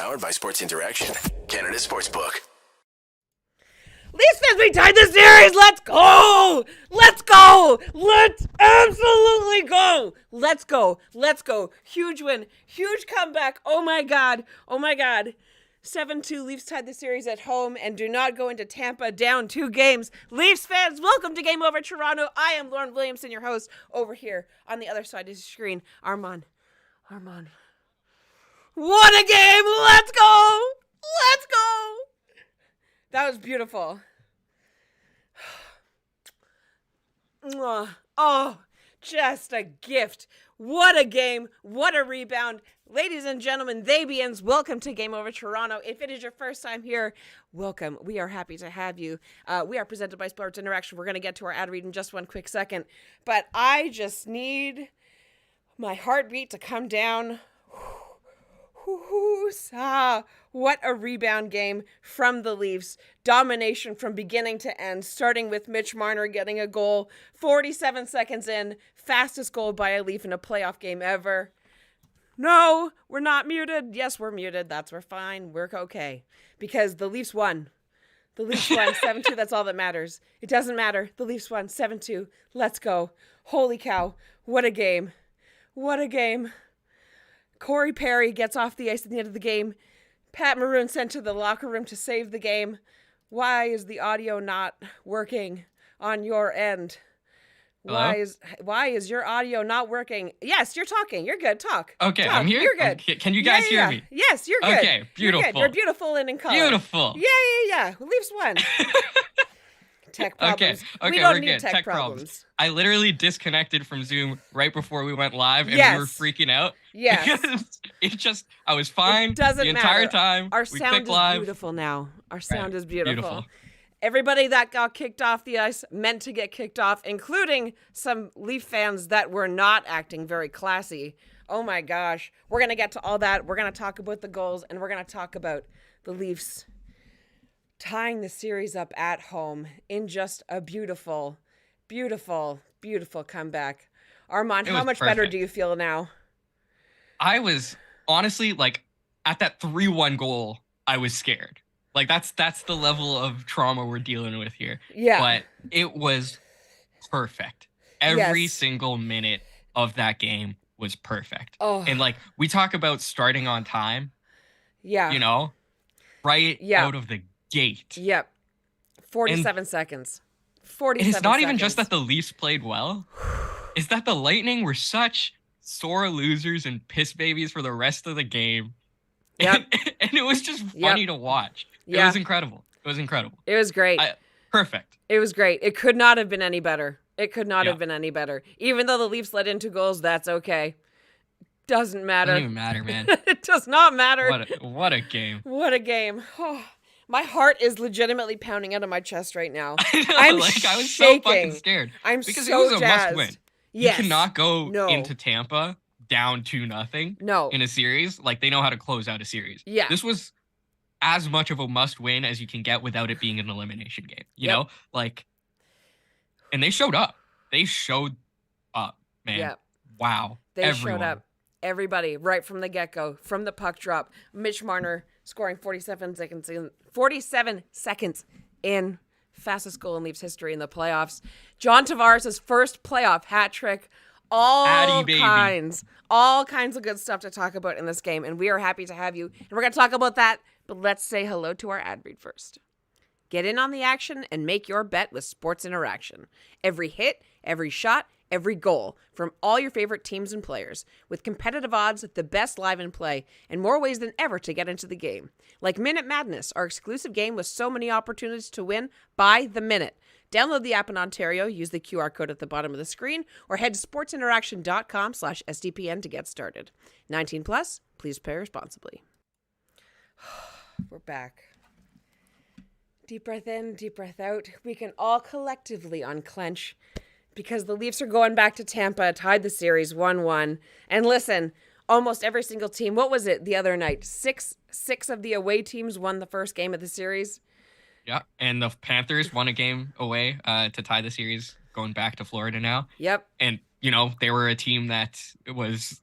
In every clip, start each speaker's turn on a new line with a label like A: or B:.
A: Powered by Sports Interaction, Canada Sportsbook.
B: Leafs fans, we tied the series. Let's go. Let's go. Let's absolutely go. Let's go. Let's go. Huge win. Huge comeback. Oh my God. Oh my God. 7-2 Leafs tied the series at home and do not go into Tampa down 2 games. Leafs fans, welcome to Game Over Toronto. I am Lauren Williamson, your host. Over here on the other side of the screen, Armaan. What a game. Let's go. Let's go. That was beautiful. Oh, just a gift. What a game. What a rebound. Ladies and gentlemen, Thabians, welcome to Game Over Toronto. If it is your first time here, welcome. We are happy to have you. We are presented by Sports Interaction. We're going to get to our ad read in just one quick second. But I just need my heartbeat to come down. What a rebound game from the Leafs. Domination from beginning to end, starting with Mitch Marner getting a goal 47 seconds in. Fastest goal by a Leaf in a playoff game ever. No, we're not muted. Yes, we're muted. We're fine. We're okay. Because the Leafs won. The Leafs won 7-2. That's all that matters. It doesn't matter. The Leafs won 7-2. Let's go. Holy cow. What a game. What a game. Corey Perry gets off the ice at the end of the game. Pat Maroon sent to the locker room to save the game. Why is the audio not working on your end?
C: Hello?
B: Why is your audio not working? Yes, you're talking. You're good. Talk.
C: Okay,
B: Talk.
C: I'm here.
B: You're good.
C: Can you guys hear me?
B: Yes, you're good.
C: Okay, beautiful.
B: You're good. You're beautiful and in color.
C: Beautiful.
B: Yeah. Leafs won. Tech problems.
C: Okay,
B: we don't
C: we're
B: need
C: good.
B: tech problems.
C: I literally disconnected from Zoom right before we went live, and
B: Yes.
C: we were freaking out.
B: Yes.
C: Because I was fine
B: It doesn't
C: the entire
B: matter.
C: time.
B: Our
C: we
B: sound
C: clicked
B: is
C: live.
B: beautiful now. Our sound
C: Right.
B: is beautiful.
C: Beautiful.
B: Everybody that got kicked off the ice meant to get kicked off, including some Leaf fans that were not acting very classy. Oh my gosh. We're going to get to all that. We're going to talk about the goals, and we're going to talk about the Leafs tying the series up at home in just a beautiful, beautiful, beautiful comeback. Armaan, how much better do you feel now?
C: I was honestly at that 3-1 goal, I was scared. That's the level of trauma we're dealing with here.
B: Yeah.
C: But it was perfect. Every single minute of that game was perfect.
B: Oh.
C: And we talk about starting on time.
B: Yeah.
C: Out of the gate.
B: Yep. 47 seconds. 47
C: And it's not even
B: seconds.
C: just that the Leafs played well. It's that the Lightning were such sore losers and piss babies for the rest of the game.
B: Yep.
C: And it was just funny to watch. It was incredible. It
B: was great.
C: Perfect.
B: It was great. It could not have been any better. Have been any better. Even though the Leafs let in 2 goals, that's okay. Doesn't matter.
C: Doesn't even matter, man.
B: It does not matter.
C: What a game.
B: What a game. Oh, my heart is legitimately pounding out of my chest right now.
C: I
B: I'm
C: was
B: shaking.
C: so fucking scared.
B: Because
C: it was a
B: jazzed.
C: must win.
B: Yes.
C: You cannot go into Tampa down 2-0 in a series. They know how to close out a series.
B: Yeah.
C: This was as much of a must win as you can get without it being an elimination game. You know? And they showed up. They showed up, man.
B: Yep.
C: Wow.
B: They showed up. Everybody, right from the get-go, from the puck drop. Mitch Marner scoring 47 seconds in fastest goal in Leafs history in the playoffs. John Tavares' first playoff hat trick. All kinds of good stuff to talk about in this game, and we are happy to have you. And we're going to talk about that, but let's say hello to our ad read first. Get in on the action and make your bet with Sports Interaction. Every hit, every shot, every goal from all your favorite teams and players. With competitive odds, the best live in play, and more ways than ever to get into the game. Like Minute Madness, our exclusive game with so many opportunities to win by the minute. Download the app in Ontario, use the QR code at the bottom of the screen, or head to sportsinteraction.com/SDPN to get started. 19 plus, please play responsibly. We're back. Deep breath in, deep breath out. We can all collectively unclench because the Leafs are going back to Tampa, tied the series 1-1. And listen, almost every single team, what was it the other night? Six of the away teams won the first game of the series.
C: Yeah, and the Panthers won a game away to tie the series going back to Florida now.
B: Yep.
C: And, they were a team that was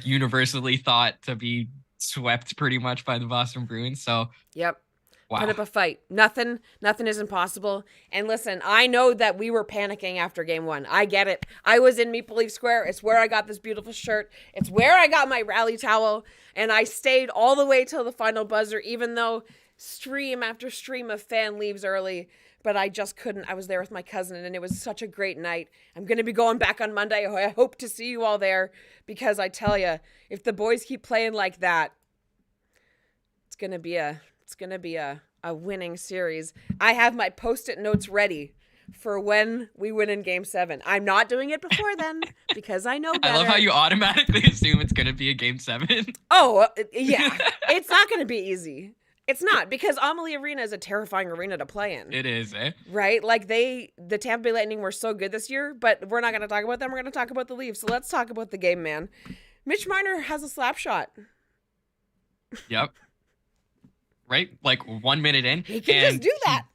C: universally thought to be swept pretty much by the Boston Bruins. So
B: Yep.
C: wow.
B: Put up a fight. Nothing is impossible. And listen, I know that we were panicking after game 1. I get it. I was in Maple Leaf Square. It's where I got this beautiful shirt. It's where I got my rally towel. And I stayed all the way till the final buzzer, even though stream after stream of fan leaves early. But I just couldn't. I was there with my cousin, and it was such a great night. I'm going to be going back on Monday. I hope to see you all there, because I tell you, if the boys keep playing like that, it's going to be a winning series. I have my Post-it notes ready for when we win in Game 7. I'm not doing it before then because I know better.
C: I love how you automatically assume it's going to be a Game 7.
B: Oh, yeah. It's not going to be easy. It's not, because Amalie Arena is a terrifying arena to play in.
C: It is, eh?
B: Right? Like the Tampa Bay Lightning were so good this year, but we're not going to talk about them. We're going to talk about the Leafs. So let's talk about the game, man. Mitch Marner has a slap shot.
C: Yep. Right? Like 1 minute in.
B: He can just do that.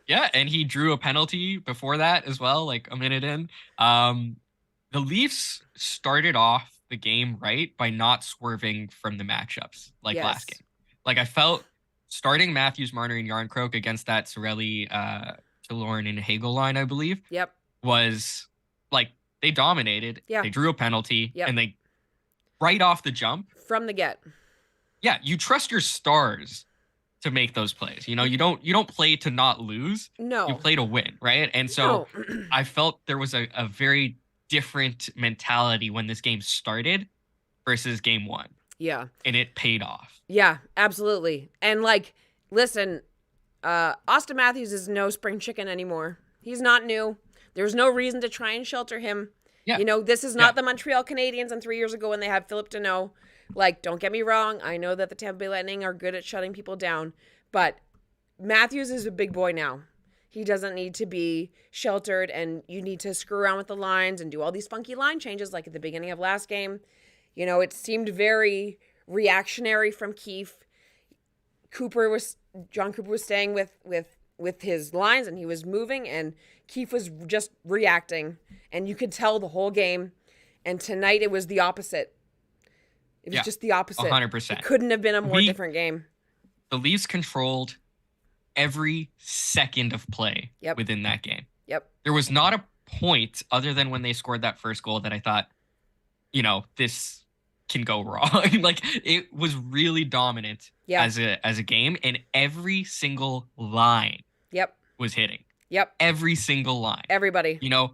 C: Yeah, and he drew a penalty before that as well, like a minute in. The Leafs started off the game right by not swerving from the matchups like last game. Like I felt starting Matthews, Marner, and Yarncroke against that Cirelli, Killorn, and Hagel line, I believe.
B: Yep.
C: Was like they dominated.
B: Yeah.
C: They drew a penalty.
B: Yep.
C: And they right off the jump.
B: From the get.
C: Yeah, you trust your stars to make those plays. You know, you don't play to not lose.
B: No.
C: You play to win, right? And so I felt there was a very different mentality when this game started versus game 1.
B: Yeah.
C: And it paid off.
B: Yeah, absolutely. And like, listen, Austin Matthews is no spring chicken anymore. He's not new. There's no reason to try and shelter him.
C: Yeah.
B: You know, this is not the Montreal Canadiens and 3 years ago when they had Philip Deneau. Like, don't get me wrong. I know that the Tampa Bay Lightning are good at shutting people down, but Matthews is a big boy now. He doesn't need to be sheltered, and you need to screw around with the lines and do all these funky line changes like at the beginning of last game. You know, it seemed very reactionary from Keefe. John Cooper was staying with his lines, and he was moving, and Keefe was just reacting, and you could tell the whole game. And tonight it was the opposite. It was just the opposite.
C: 100%.
B: It couldn't have been a more different game.
C: The Leafs controlled every second of play within that game.
B: Yep.
C: There was not a point other than when they scored that first goal that I thought, you know, this can go wrong. Like it was really dominant as a game, and every single line was hitting.
B: Yep.
C: Every single line.
B: Everybody.
C: You know,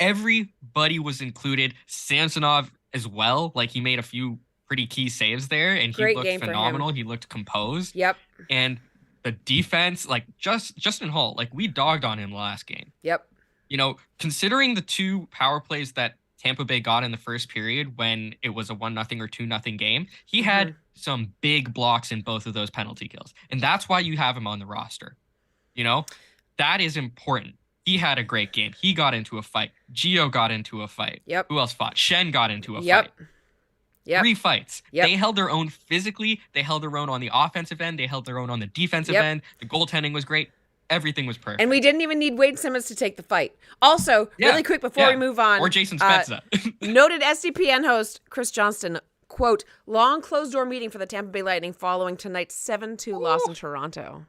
C: everybody was included. Samsonov as well. Like he made a few pretty key saves there, and he looked phenomenal. He looked composed.
B: Yep.
C: And the defense, like Justin Holl, like we dogged on him last game.
B: Yep.
C: You know, considering the 2 power plays that Tampa Bay got in the first period when it was a 1-0 or 2-0 game, he had some big blocks in both of those penalty kills. And that's why you have him on the roster. You know, that is important. He had a great game. He got into a fight. Gio got into a fight.
B: Yep.
C: Who else fought? Shen got into a fight.
B: Yep.
C: 3 fights.
B: Yep.
C: They held their own physically. They held their own on the offensive end. They held their own on the defensive end. The goaltending was great. Everything was perfect.
B: And we didn't even need Wade Simmons to take the fight. Also, really quick before we move on.
C: Or Jason Spezza.
B: Noted SDPN host Chris Johnston, quote, long closed-door meeting for the Tampa Bay Lightning following tonight's 7-2 loss in Toronto.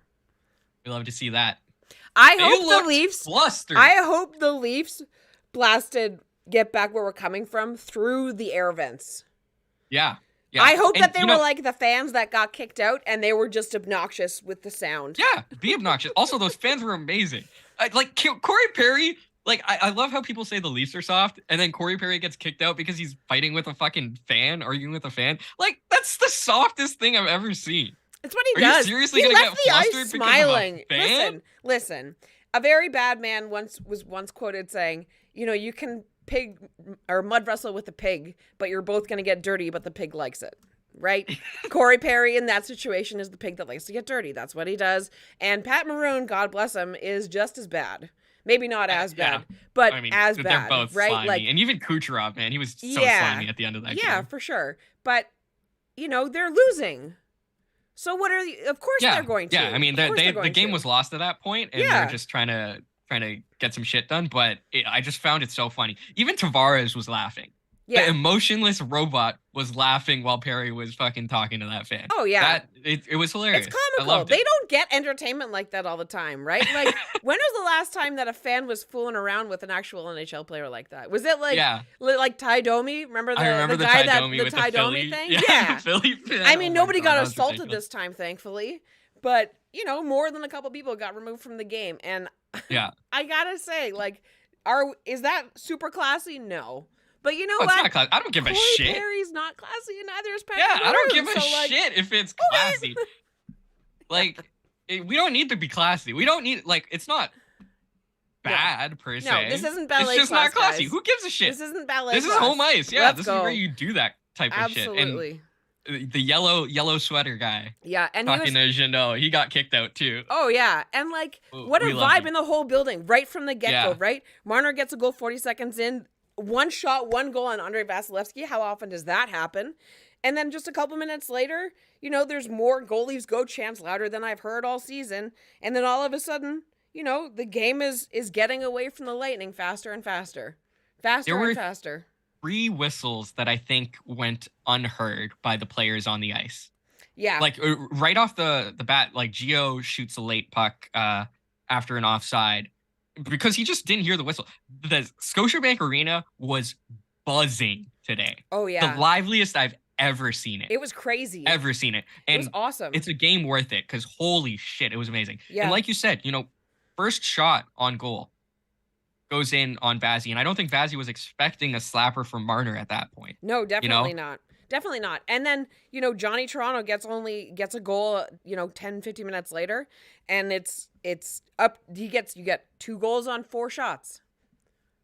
C: We love to see that.
B: I hope the Leafs
C: flustered.
B: get back where we're coming from through the air vents.
C: Yeah.
B: I hope that they were like the fans that got kicked out and they were just obnoxious with the sound.
C: Yeah, be obnoxious. Also, those fans were amazing. Like Corey Perry, like I love how people say the Leafs are soft, and then Corey Perry gets kicked out because he's fighting with a fucking fan, arguing with a fan. Like that's the softest thing I've ever seen.
B: It's what he
C: does.
B: You
C: seriously
B: he
C: gonna
B: left
C: get
B: the
C: flustered
B: ice
C: because
B: smiling.
C: of a fan?
B: Listen. A very bad man was once quoted saying, you know, you can pig or mud wrestle with a pig, but you're both going to get dirty, but the pig likes it. Right? Corey Perry in that situation is the pig that likes to get dirty. That's what he does. And Pat Maroon, God bless him, is just as bad. Maybe not as bad, but I mean, as bad.
C: They're both
B: right?
C: slimy.
B: Like,
C: and even Kucherov, man, he was so slimy at the end of that game.
B: Yeah, for sure. But, you know, they're losing. So what are the, of course they're going to.
C: Yeah, I mean, the game was lost at that point, and they're just trying to get some shit done. But I just found it so funny. Even Tavares was laughing
B: Yeah.
C: The emotionless robot was laughing while Perry was fucking talking to that fan.
B: Oh, yeah.
C: It was hilarious.
B: It's
C: I
B: comical.
C: loved
B: They
C: it.
B: don't get entertainment like that all the time, right? Like, when was the last time that a fan was fooling around with an actual NHL player like that? Was it like Ty Domi? Remember
C: I remember
B: the
C: the
B: guy
C: Ty Domi with the
B: Ty
C: Philly
B: Domi thing?
C: Yeah, the Philly fan.
B: I mean,
C: Oh my
B: nobody
C: God,
B: got
C: that was
B: assaulted
C: ridiculous.
B: this time, thankfully. But, more than a couple people got removed from the game. And
C: Yeah.
B: I gotta say, like, is that super classy? No. But you know
C: It's
B: what?
C: not classy. I don't give a
B: Corey
C: shit.
B: Perry's not classy, and neither is Patrick
C: Yeah, I don't
B: Maroon,
C: give a
B: so, like,
C: shit if it's classy. We don't need to be classy. We don't need, it's not bad per se.
B: No, this isn't ballet
C: It's just
B: class,
C: not classy.
B: guys.
C: Who gives a shit?
B: This isn't ballet
C: This is
B: class.
C: home ice. Yeah,
B: Let's
C: this
B: go.
C: is where you do that type of
B: Absolutely.
C: shit. And the yellow sweater guy
B: Yeah, and
C: talking to Jeannot, he got kicked out too.
B: Oh, yeah. And, what a
C: we love
B: vibe
C: you.
B: in the whole building right from the get-go,
C: Yeah.
B: right? Marner gets a goal 40 seconds in. One shot, one goal on Andrei Vasilevsky. How often does that happen? And then just a couple minutes later, there's more goalies go chants louder than I've heard all season. And then all of a sudden, the game is getting away from the Lightning faster and faster. Faster and faster.
C: 3 whistles that I think went unheard by the players on the ice.
B: Yeah.
C: Right off the bat, Gio shoots a late puck after an offside because he just didn't hear the whistle. The Scotiabank Arena was buzzing today.
B: Oh, yeah.
C: The liveliest I've ever seen it.
B: It was crazy.
C: Ever seen it. And
B: it was awesome.
C: It's a game worth it because holy shit, it was amazing.
B: Yeah.
C: And like you said, first shot on goal goes in on Vazzy. And I don't think Vazzy was expecting a slapper from Marner at that point.
B: No, definitely not. Definitely not. And then, Johnny Toronto gets a goal, 10, 15 minutes later. And it's up. You get 2 goals on 4 shots.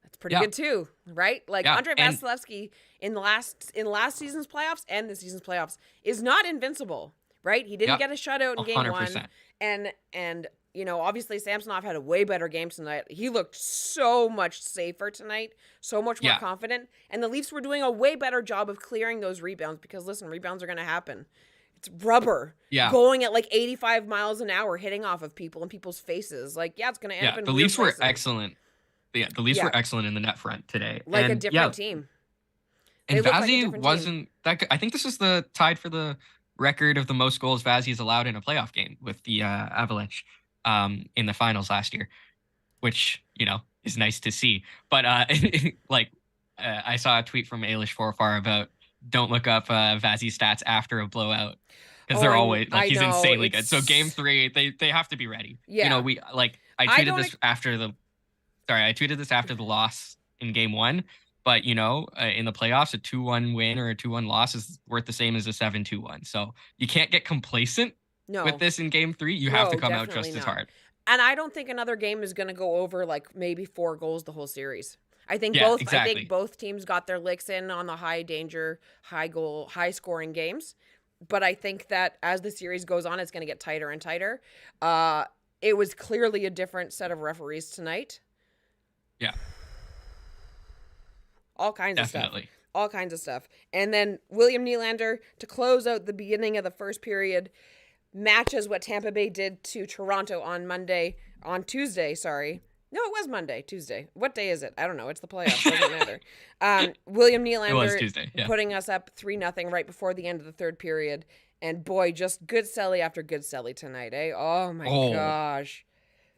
B: That's pretty good too, right? Andrei Vasilevsky in last season's playoffs and this season's playoffs is not invincible, right? He didn't get a shutout in game
C: 100%.
B: 1. And obviously Samsonov had a way better game tonight. He looked so much safer tonight, so much more confident. And the Leafs were doing a way better job of clearing those rebounds because, listen, rebounds are going to happen. It's rubber going at 85 miles an hour, hitting off of people and people's faces. It's going to end up in
C: the
B: weird
C: Leafs were
B: places.
C: excellent. Yeah, the Leafs were excellent in the net front today.
B: A different team.
C: And
B: They look like a
C: Vazzy
B: different
C: wasn't that good. I think this is the tied for the record of the most goals Vazzy has allowed in a playoff game with the Avalanche in the finals last year, which, is nice to see. But I saw a tweet from Ailish Forfar about don't look up Vazzy stats after a blowout because they're always he's insanely good. So game 3, they have to be ready.
B: Yeah.
C: I tweeted this after the loss in game 1. But, in the playoffs, a 2-1 win or a 2-1 loss is worth the same as a 7-2-1. So you can't get complacent with this in game 3. You have to come out just as hard.
B: And I don't think another game is going to go over maybe 4 goals the whole series. I think I think both teams got their licks in on the high danger, high goal, high scoring games. But I think that as the series goes on, it's going to get tighter and tighter. It was clearly a different set of referees tonight.
C: Yeah.
B: All kinds of stuff. All kinds of stuff. And then William Nylander, to close out the beginning of the first period, matches what Tampa Bay did to Toronto on Tuesday. No, it was Monday, Tuesday. What day is it? I don't know. It's the playoffs. Doesn't matter. William Nylander
C: It was Tuesday,
B: putting us up 3-0 right before the end of the third period. And boy, just good celly after good celly tonight, eh? Oh my gosh.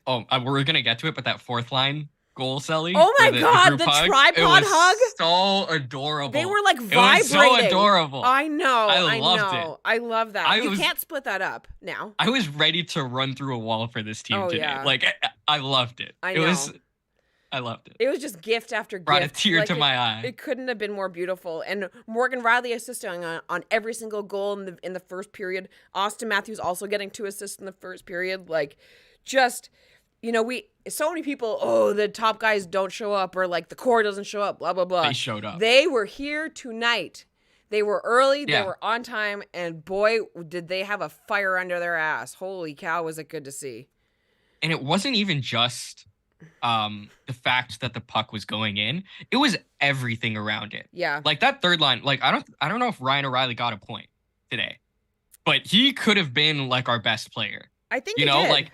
C: Oh, we're going to get to it, but that 4th line goal celly.
B: Oh my God, the tripod hug.
C: So adorable.
B: They were vibrating.
C: It was so adorable.
B: I know.
C: I loved it.
B: I love that. You can't split that up now.
C: I was ready to run through a wall for this team today.
B: Yeah.
C: I loved it.
B: I know.
C: I loved it.
B: It was just gift after gift.
C: Brought a tear to my eye.
B: It couldn't have been more beautiful. And Morgan Riley assisting on every single goal in the first period. Austin Matthews also getting 2 assists in the first period. So many people, the top guys don't show up or the core doesn't show up, blah, blah, blah.
C: They showed up.
B: They were here tonight. They were early. They were on time. And boy, did they have a fire under their ass. Holy cow, was it good to see.
C: And it wasn't even just the fact that the puck was going in. It was everything around it.
B: Yeah.
C: That third line, I don't know if Ryan O'Reilly got a point today, but he could have been our best player.
B: I think he did.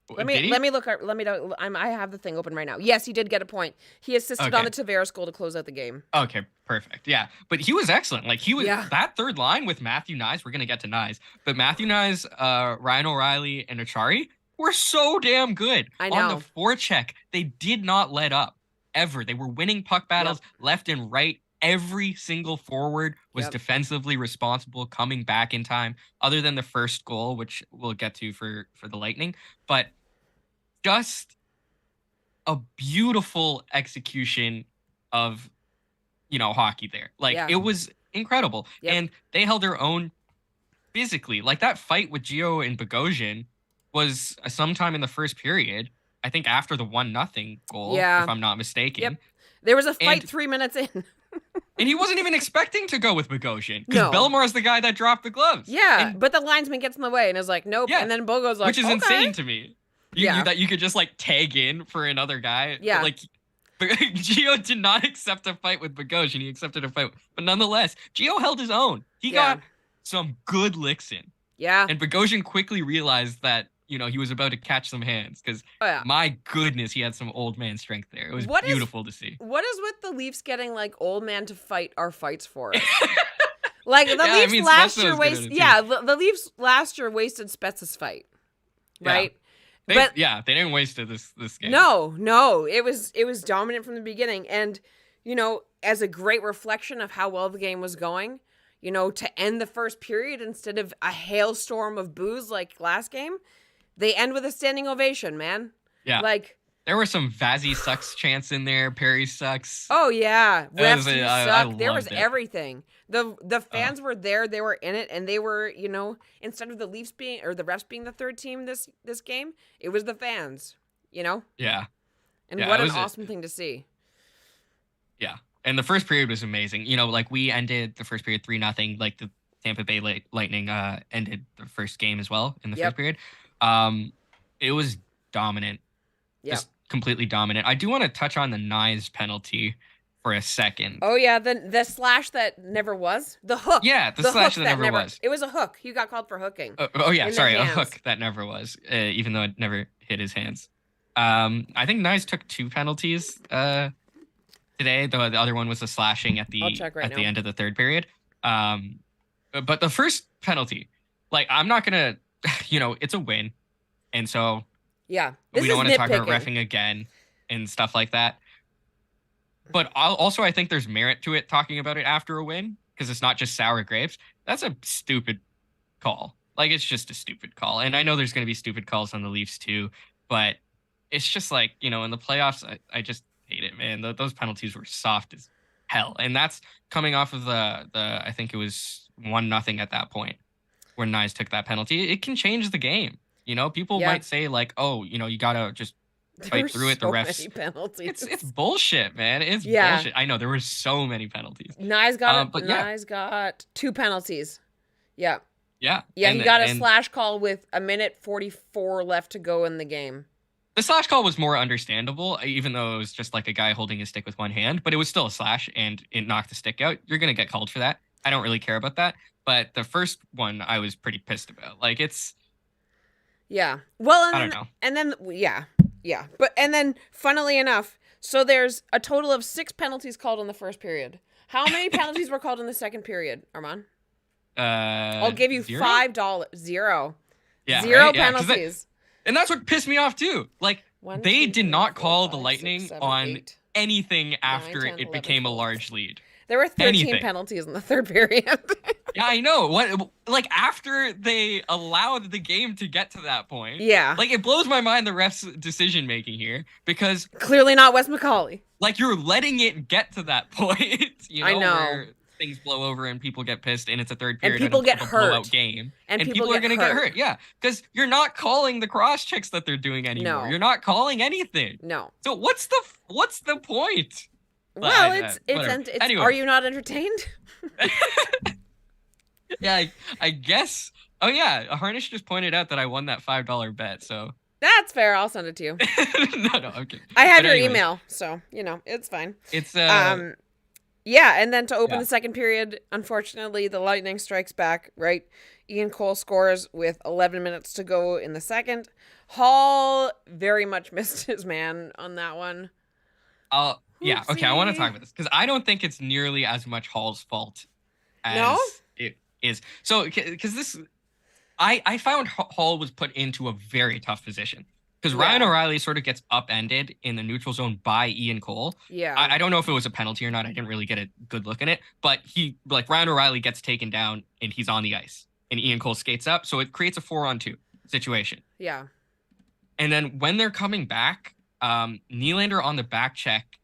B: Let
C: Did he?
B: me look. I have the thing open right now. Yes, he did get a point. He assisted on the Tavares goal to close out the game.
C: Okay, perfect. Yeah, but he was excellent. Like he was that third line with Matthew Knies. We're gonna get to Knies, but Matthew Knies, Ryan O'Reilly, and Achari were so damn good.
B: I know.
C: On the forecheck, they did not let up ever. They were winning puck battles left and right. Every single forward was defensively responsible, coming back in time, other than the first goal, which we'll get to for the Lightning. But just a beautiful execution of, hockey there. Like, it was incredible.
B: Yep.
C: And they held their own physically. Like, that fight with Gio and Bogosian was sometime in the first period, I think after the 1-0 goal, if I'm not mistaken.
B: Yep. There was a fight 3 minutes in.
C: And he wasn't even expecting to go with Bogosian because Belmore's the guy that dropped the gloves.
B: Yeah, but the linesman gets in the way and is like, nope. And then Bogo's like,
C: which is insane to me. That you could just like tag in for another guy.
B: Yeah.
C: But Gio did not accept a fight with Bogosian. He accepted a fight. But nonetheless, Gio held his own. He got some good licks in.
B: Yeah.
C: And Bogosian quickly realized that, he was about to catch some hands because, my goodness, he had some old man strength there. It was beautiful to see.
B: What is with the Leafs getting, like, old man to fight our fights for us? Like, the Leafs last year the Leafs last year wasted Spezza's fight, right?
C: They didn't waste it this game.
B: No, it was dominant from the beginning. And, as a great reflection of how well the game was going, to end the first period instead of a hailstorm of boos like last game, they end with a standing ovation, man. Yeah. Like,
C: there were some Vazzy sucks chants in there. Perry sucks.
B: Oh yeah, refs suck. There was everything. The fans were there. They were in it, and they were, instead of the Leafs being or the refs being the third team this game, it was the fans. Yeah. And what an awesome thing to see.
C: Yeah, and the first period was amazing. Like we ended the first period 3-0. Like the Tampa Bay Lightning ended the first game as well in the first period. It was dominant. Just completely dominant. I do want to touch on the Knies penalty for a second.
B: Oh yeah, the slash that never was. The hook.
C: Yeah, the slash that never was.
B: It was a hook. He got called for hooking.
C: A hook that never was, even though it never hit his hands. I think Knies took 2 penalties today. The other one was a slashing at the end of the third period. But the first penalty, like I'm not gonna, it's a win, and so we don't want to talk about reffing again and stuff like that. But I think there's merit to it talking about it after a win because it's not just sour grapes. That's a stupid call. Like, it's just a stupid call. And I know there's going to be stupid calls on the Leafs too, but it's just like, in the playoffs, I just hate it, man. Those penalties were soft as hell. And that's coming off of the I think it was 1-0 at that point where Knies took that penalty. It can change the game. People might say like, oh, you got to just fight through it. The refs.
B: Many penalties.
C: It's bullshit, man. It's bullshit. I know there were so many penalties.
B: Knies got 2 penalties. Yeah.
C: Yeah.
B: Yeah, he got a slash call with 1:44 left to go in the game.
C: The slash call was more understandable, even though it was just like a guy holding his stick with one hand, but it was still a slash and it knocked the stick out. You're going to get called for that. I don't really care about that. But the first one I was pretty pissed about. Like, it's...
B: Yeah. Well,
C: I don't know.
B: And then, yeah. And then, funnily enough, so there's a total of 6 penalties called in the first period. How many penalties were called in the second period, Armaan? I'll give you
C: zero?
B: $5. 0.
C: Yeah,
B: 0
C: right?
B: penalties.
C: And that's what pissed me off too. Like, they did not call the Lightning on
B: 8,
C: anything after
B: 9, 10,
C: it became a large lead.
B: There were 13 penalties in the third period.
C: Yeah, I know. Like, after they allowed the game to get to that point.
B: Yeah.
C: Like, it blows my mind the refs' decision making here because
B: clearly not Wes McCauley.
C: Like, you're letting it get to that point.
B: I know.
C: Where things blow over and people get pissed and it's a third period
B: and people get hurt.
C: Blowout game.
B: And
C: people are going to get hurt. Yeah, because you're not calling the cross checks that they're doing anymore.
B: No.
C: You're not calling anything.
B: No.
C: So what's the point?
B: Well, it's anyway. Are you not entertained?
C: Yeah, I guess. Oh yeah, Harnish just pointed out that I won that $5 bet. So
B: that's fair. I'll send it to you.
C: No, okay.
B: I have your email, so it's fine.
C: It's
B: Yeah, and then to open
C: Yeah.
B: the second period, unfortunately, the Lightning strikes back, right? Ian Cole scores with 11 minutes to go in the second. Hall very much missed his man on that one.
C: Yeah, okay, I want to talk
B: Oopsie.
C: about this because I don't think it's nearly as much Hall's fault
B: No?
C: as it is. So, because I found Hall was put into a very tough position because Ryan
B: Yeah.
C: O'Reilly sort of gets upended in the neutral zone by Ian Cole.
B: Yeah.
C: I don't know if it was a penalty or not. I didn't really get a good look at it, but Ryan O'Reilly gets taken down and he's on the ice and Ian Cole skates up. So it creates a 4-on-2 situation.
B: Yeah.
C: And then when they're coming back, Nylander on the back check,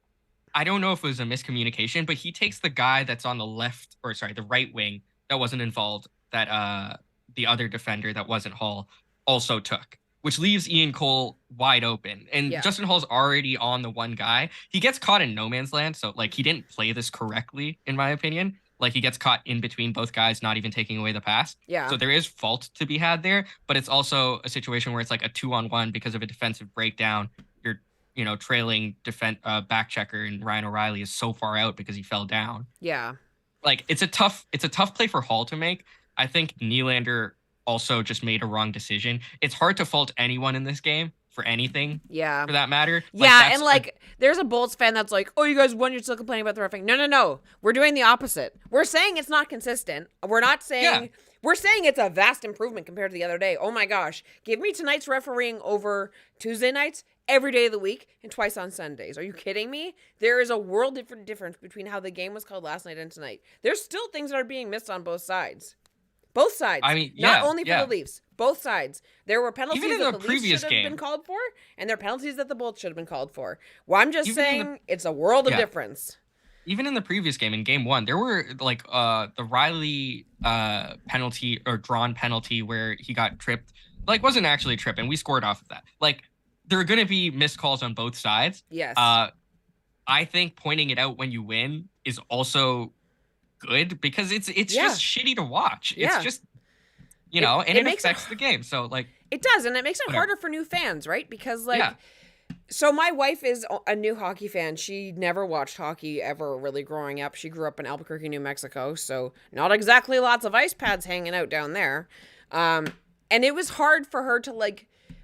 C: I don't know if it was a miscommunication, but he takes the guy that's on the right wing that wasn't involved, that the other defender that wasn't Hall also took, which leaves Ian Cole wide open. And
B: Yeah.
C: Justin Hall's already on the one guy. He gets caught in no man's land. So he didn't play this correctly, in my opinion. He gets caught in between both guys, not even taking away the pass.
B: Yeah.
C: So there is fault to be had there, but it's also a situation where it's like a 2-on-1 because of a defensive breakdown. You're, trailing back checker, and Ryan O'Reilly is so far out because he fell down.
B: Yeah.
C: It's a tough play for Hall to make. I think Nylander also just made a wrong decision. It's hard to fault anyone in this game for anything.
B: Yeah.
C: For that matter.
B: Yeah, and there's a Bolts fan that's like, "Oh, you guys won, you're still complaining about the reffing." No. We're doing the opposite. We're saying it's not consistent. We're not saying
C: Yeah.
B: We're saying it's a vast improvement compared to the other day. Oh my gosh. Give me tonight's refereeing over Tuesday nights, every day of the week, and twice on Sundays. Are you kidding me? There is a world difference between how the game was called last night and tonight. There's still things that are being missed on both sides. Both sides.
C: I mean,
B: not
C: yeah,
B: only for
C: yeah.
B: the Leafs. Both sides. There were penalties
C: Even in
B: that
C: the
B: the Leafs
C: previous
B: should have
C: game.
B: been called for, and there are penalties that the Bolts should have been called for. Well, I'm just
C: Even in
B: saying it's a world of
C: Yeah.
B: difference.
C: Even in the previous game, in game 1, there were the Riley penalty or drawn penalty where he got tripped. Wasn't actually a trip, and we scored off of that. There are going to be missed calls on both sides.
B: Yes.
C: I think pointing it out when you win is also good because it's
B: Yeah.
C: just shitty to watch.
B: Yeah.
C: It's just and
B: it
C: it
B: makes
C: affects the game. So
B: It does, and it makes it
C: Whatever.
B: harder for new fans, right? Because
C: Yeah.
B: So my wife is a new hockey fan. She never watched hockey ever really growing up. She grew up in Albuquerque, New Mexico, so not exactly lots of ice pads hanging out down there. And it was hard for her to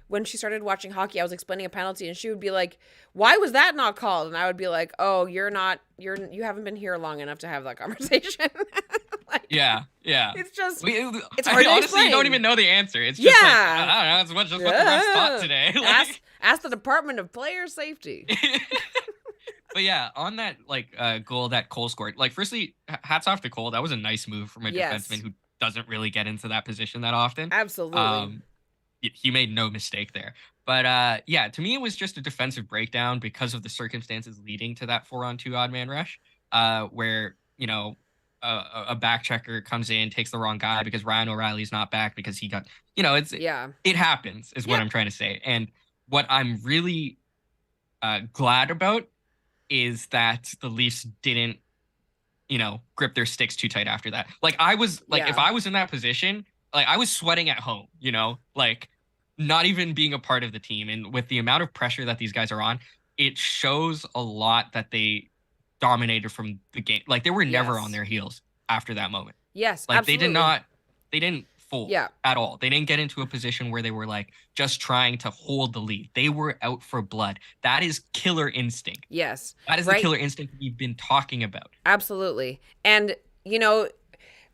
B: when she started watching hockey, I was explaining a penalty and she would be like, "Why was that not called?" And I would be like, "Oh, you haven't been here long enough to have that conversation."
C: yeah.
B: It's just
C: It's
B: hard to
C: honestly,
B: explain.
C: you don't even know the answer. It's just
B: Yeah.
C: I don't know. It's just what the refs thought today.
B: Ask the Department of Player Safety.
C: But yeah, on that goal that Cole scored, firstly, hats off to Cole. That was a nice move from a
B: Yes.
C: defenseman who doesn't really get into that position that often.
B: Absolutely.
C: He made no mistake there. But yeah, to me, it was just a defensive breakdown because of the circumstances leading to that 4-on-2 odd man rush, where a back checker comes in, takes the wrong guy because Ryan O'Reilly's not back because he got it happens is what I'm trying to say. And what I'm really glad about is that the Leafs didn't grip their sticks too tight after that. I was if I was in that position, I was sweating at home, not even being a part of the team. And with the amount of pressure that these guys are on, it shows a lot that they dominated from the game. They were never
B: Yes.
C: on their heels after that moment.
B: Yes,
C: They
B: absolutely.
C: they didn't fold
B: Yeah.
C: at all. They didn't get into a position where they were just trying to hold the lead. They were out for blood. That is killer instinct.
B: Yes.
C: That is the killer instinct we've been talking about.
B: Absolutely. And,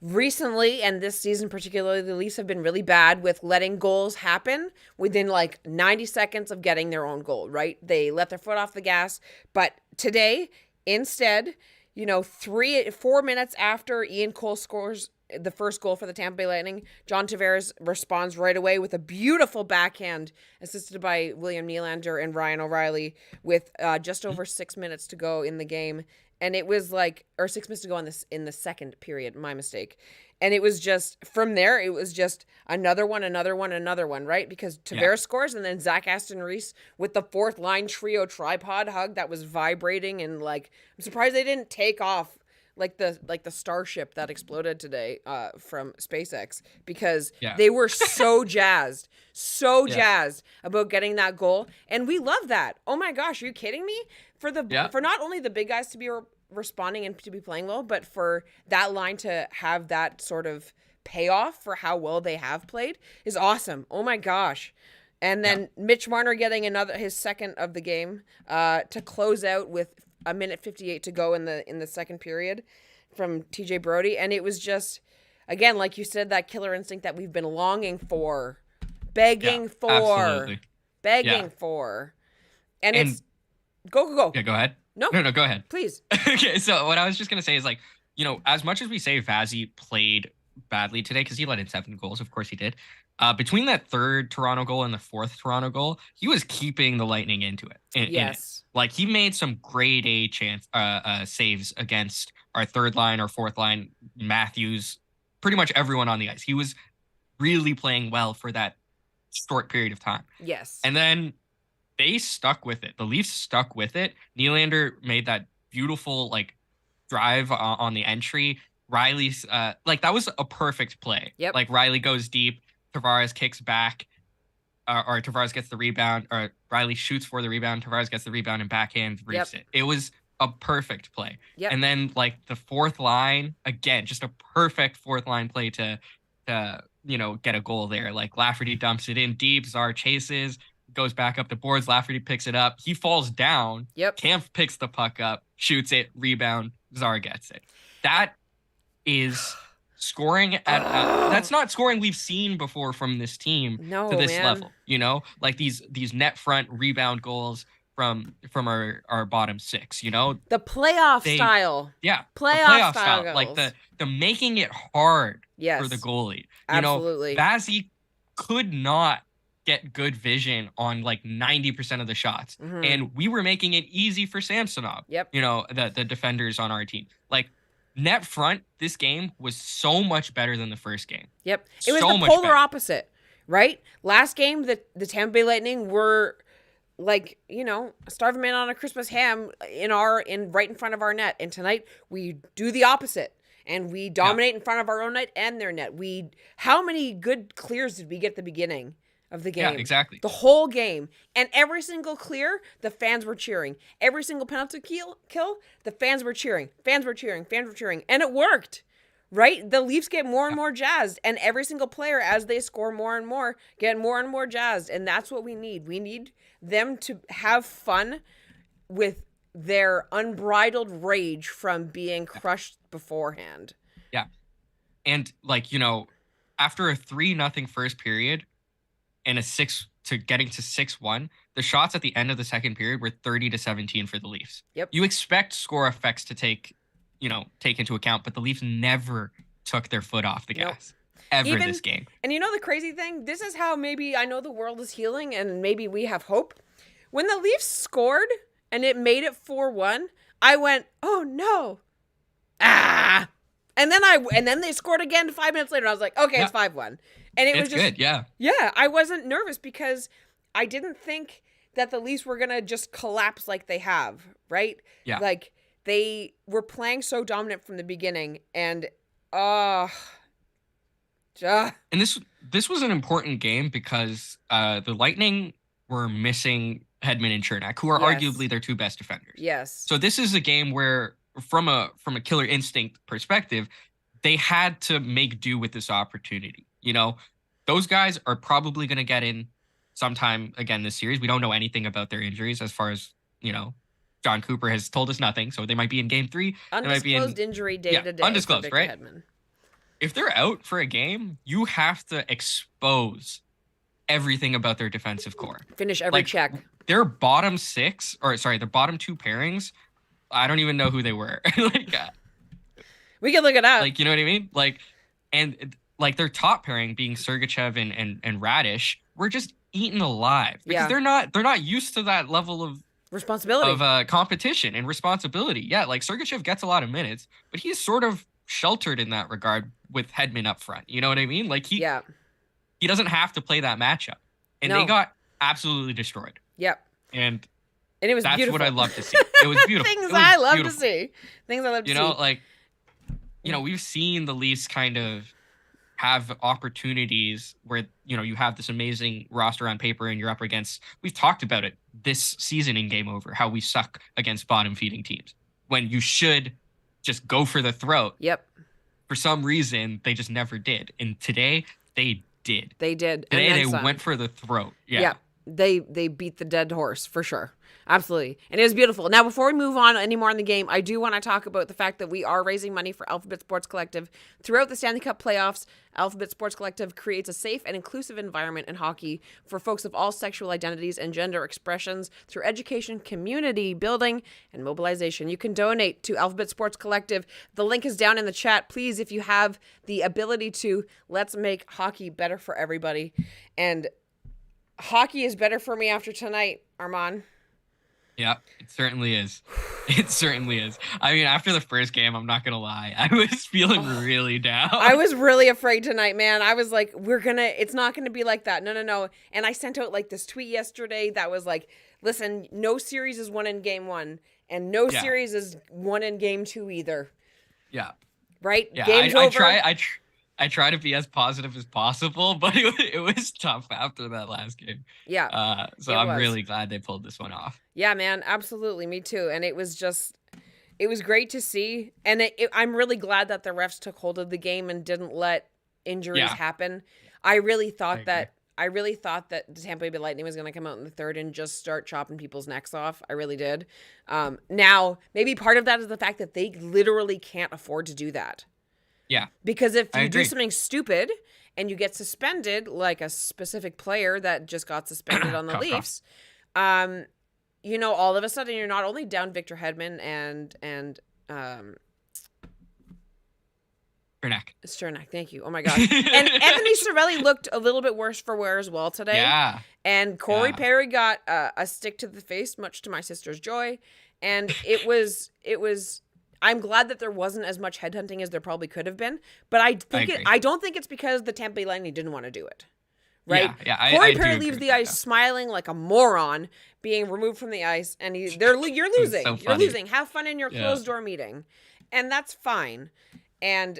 B: recently, and this season particularly, the Leafs have been really bad with letting goals happen within 90 seconds of getting their own goal, right? They let their foot off the gas. But today, instead, 4 minutes after Ian Cole scores the first goal for the Tampa Bay Lightning, John Tavares responds right away with a beautiful backhand assisted by William Nylander and Ryan O'Reilly with just over 6 minutes to go in the game. And it was 6 minutes to go in the second period, my mistake. And it was just, from there, it was just another one, right? Because Tavares scores, and then Zach Aston Reese with the fourth line trio tripod hug that was vibrating, and I'm surprised they didn't take off the starship that exploded today from SpaceX, because they were so jazzed about getting that goal, and we love that. Oh my gosh, are you kidding me? For not only the big guys to be responding and to be playing well, but for that line to have that sort of payoff for how well they have played is awesome. Oh my gosh. And then Mitch Marner getting his second of the game to close out with a minute 58 to go in the second period from TJ Brody. And it was just, again, like you said, that killer instinct that we've been longing for, begging for. And it's go.
C: Yeah, go ahead.
B: No,
C: go ahead.
B: Please.
C: Okay, so what I was just going to say is, like, you know, as much as we say Vazzy played badly today, because he let in 7 goals, of course he did. Between that third Toronto goal and the fourth Toronto goal, he was keeping the Lightning into it.
B: Yes.
C: Like, he made some grade A saves against our third line, our fourth line, Matthews, pretty much everyone on the ice. He was really playing well for that short period of time.
B: Yes.
C: And then they stuck with it. The Leafs stuck with it. Nylander made that beautiful, like, drive on the entry. Riley's, that was a perfect play.
B: Yep.
C: Like, Riley goes deep. Tavares kicks back, or Tavares gets the rebound, or Riley shoots for the rebound. Tavares gets the rebound and backhand reefs it. It was a perfect play.
B: Yep.
C: And then, like, the fourth line, again, just a perfect fourth line play to get a goal there. Like, Lafferty dumps it in deep. Czar chases, goes back up the boards. Lafferty picks it up. He falls down.
B: Yep.
C: Kampf picks the puck up, shoots it, rebound. Czar gets it. That is scoring at that's not scoring we've seen before from this team to this level. You know, like these net front rebound goals from our bottom six. You know,
B: the playoff style.
C: Yeah,
B: playoff style goals.
C: Like the making it hard for the goalie.
B: Absolutely.
C: You know, Vazzy could not get good vision on like 90% of the shots, and we were making it easy for Samsonov.
B: Yep.
C: You know, the defenders on our team. Like, net front, this game was so much better than the first game.
B: Yep. It was the polar opposite, right? Last game, the Tampa Bay Lightning were like, you know, a starving man on a Christmas ham right in front of our net. And tonight we do the opposite. And we dominate in front of our own net and their net. How many good clears did we get at the beginning of the game?
C: Yeah, exactly.
B: The whole game. And every single clear, the fans were cheering. Every single penalty kill, the fans were cheering. Fans were cheering. And it worked, right? The Leafs get more and more jazzed. And every single player, as they score more and more, get more and more jazzed. And that's what we need. We need them to have fun with their unbridled rage from being crushed beforehand.
C: Yeah. And, like, you know, after a 3-0 first period, and getting to 6-1, the shots at the end of the second period were 30-17 for the Leafs.
B: Yep.
C: You expect score effects to take into account, but the Leafs never took their foot off the gas ever this game.
B: And you know the crazy thing? This is how maybe I know the world is healing and maybe we have hope. When the Leafs scored and it made it 4-1, I went, "Oh no." And then they scored again 5 minutes later. I was like, "Okay, it's 5-1." And it was just
C: good, yeah.
B: Yeah, I wasn't nervous because I didn't think that the Leafs were going to just collapse like they have, right?
C: Yeah.
B: Like, they were playing so dominant from the beginning, and
C: And this was an important game because the Lightning were missing Hedman and Chernak, who are arguably their two best defenders.
B: Yes.
C: So this is a game where, from a killer instinct perspective, they had to make do with this opportunity. You know, those guys are probably going to get in sometime again this series. We don't know anything about their injuries as far as, you know, John Cooper has told us nothing. So they might be in game 3.
B: Undisclosed injury day to day.
C: Undisclosed, right? Hedman. If they're out for a game, you have to expose everything about their defensive core.
B: Finish every check.
C: Their bottom 2 pairings, I don't even know who they were.
B: We can look it up.
C: Like, you know what I mean? Like, and like their top pairing being Sergachev and Radish were just eaten alive because they're not used to that level of
B: responsibility
C: of competition and responsibility. Yeah, like Sergachev gets a lot of minutes, but he's sort of sheltered in that regard with Hedman up front. You know what I mean? Like he doesn't have to play that matchup, and they got absolutely destroyed.
B: Yep.
C: And
B: it was
C: that's
B: beautiful.
C: what I love to see. It was beautiful.
B: Things I love to see. You
C: know, like, you know, we've seen the Leafs kind of have opportunities where, you know, you have this amazing roster on paper and you're up against, we've talked about it this season in Game Over, how we suck against bottom feeding teams. when you should just go for the throat.
B: Yep.
C: For some reason, they just never did. And today, they did.
B: They did.
C: Today, they went for the throat. Yeah.
B: They beat the dead horse, for sure. Absolutely. And it was beautiful. Now, before we move on any more in the game, I do want to talk about the fact that we are raising money for Alphabet Sports Collective. Throughout the Stanley Cup playoffs, Alphabet Sports Collective creates a safe and inclusive environment in hockey for folks of all sexual identities and gender expressions through education, community building, and mobilization. You can donate to Alphabet Sports Collective. The link is down in the chat. Please, if you have the ability to, let's make hockey better for everybody. And hockey is better for me after tonight, Armaan.
C: Yeah, it certainly is. It certainly is. I mean, after the first game, I'm not going to lie, I was feeling really down.
B: I was really afraid tonight, man. I was like, it's not going to be like that. No. And I sent out like this tweet yesterday that was like, listen, no series is won in game 1 and no series is won in game 2 either.
C: Yeah.
B: Right?
C: Yeah,
B: Game's over.
C: I try to be as positive as possible, but it was tough after that last game.
B: Yeah.
C: So I'm really glad they pulled this one off.
B: Yeah, man, absolutely. Me too. And it was great to see. And I'm really glad that the refs took hold of the game and didn't let injuries happen. I really thought that the Tampa Bay Lightning was going to come out in the third and just start chopping people's necks off. I really did. Now, maybe part of that is the fact that they literally can't afford to do that.
C: Yeah.
B: Because if you do something stupid and you get suspended, like a specific player that just got suspended on the Leafs, all of a sudden you're not only down Victor Hedman and Chernak, thank you. Oh my gosh. And Anthony Cirelli looked a little bit worse for wear as well today.
C: Yeah.
B: And Corey Perry got a stick to the face, much to my sister's joy. And it was I'm glad that there wasn't as much headhunting as there probably could have been, but I don't think it's because the Tampa Bay Lightning didn't want to do it. Right?
C: Yeah.
B: Corey Perry leaves the ice smiling like a moron, being removed from the ice, and you're losing.
C: So
B: you're losing. Have fun in your closed door meeting, and that's fine. And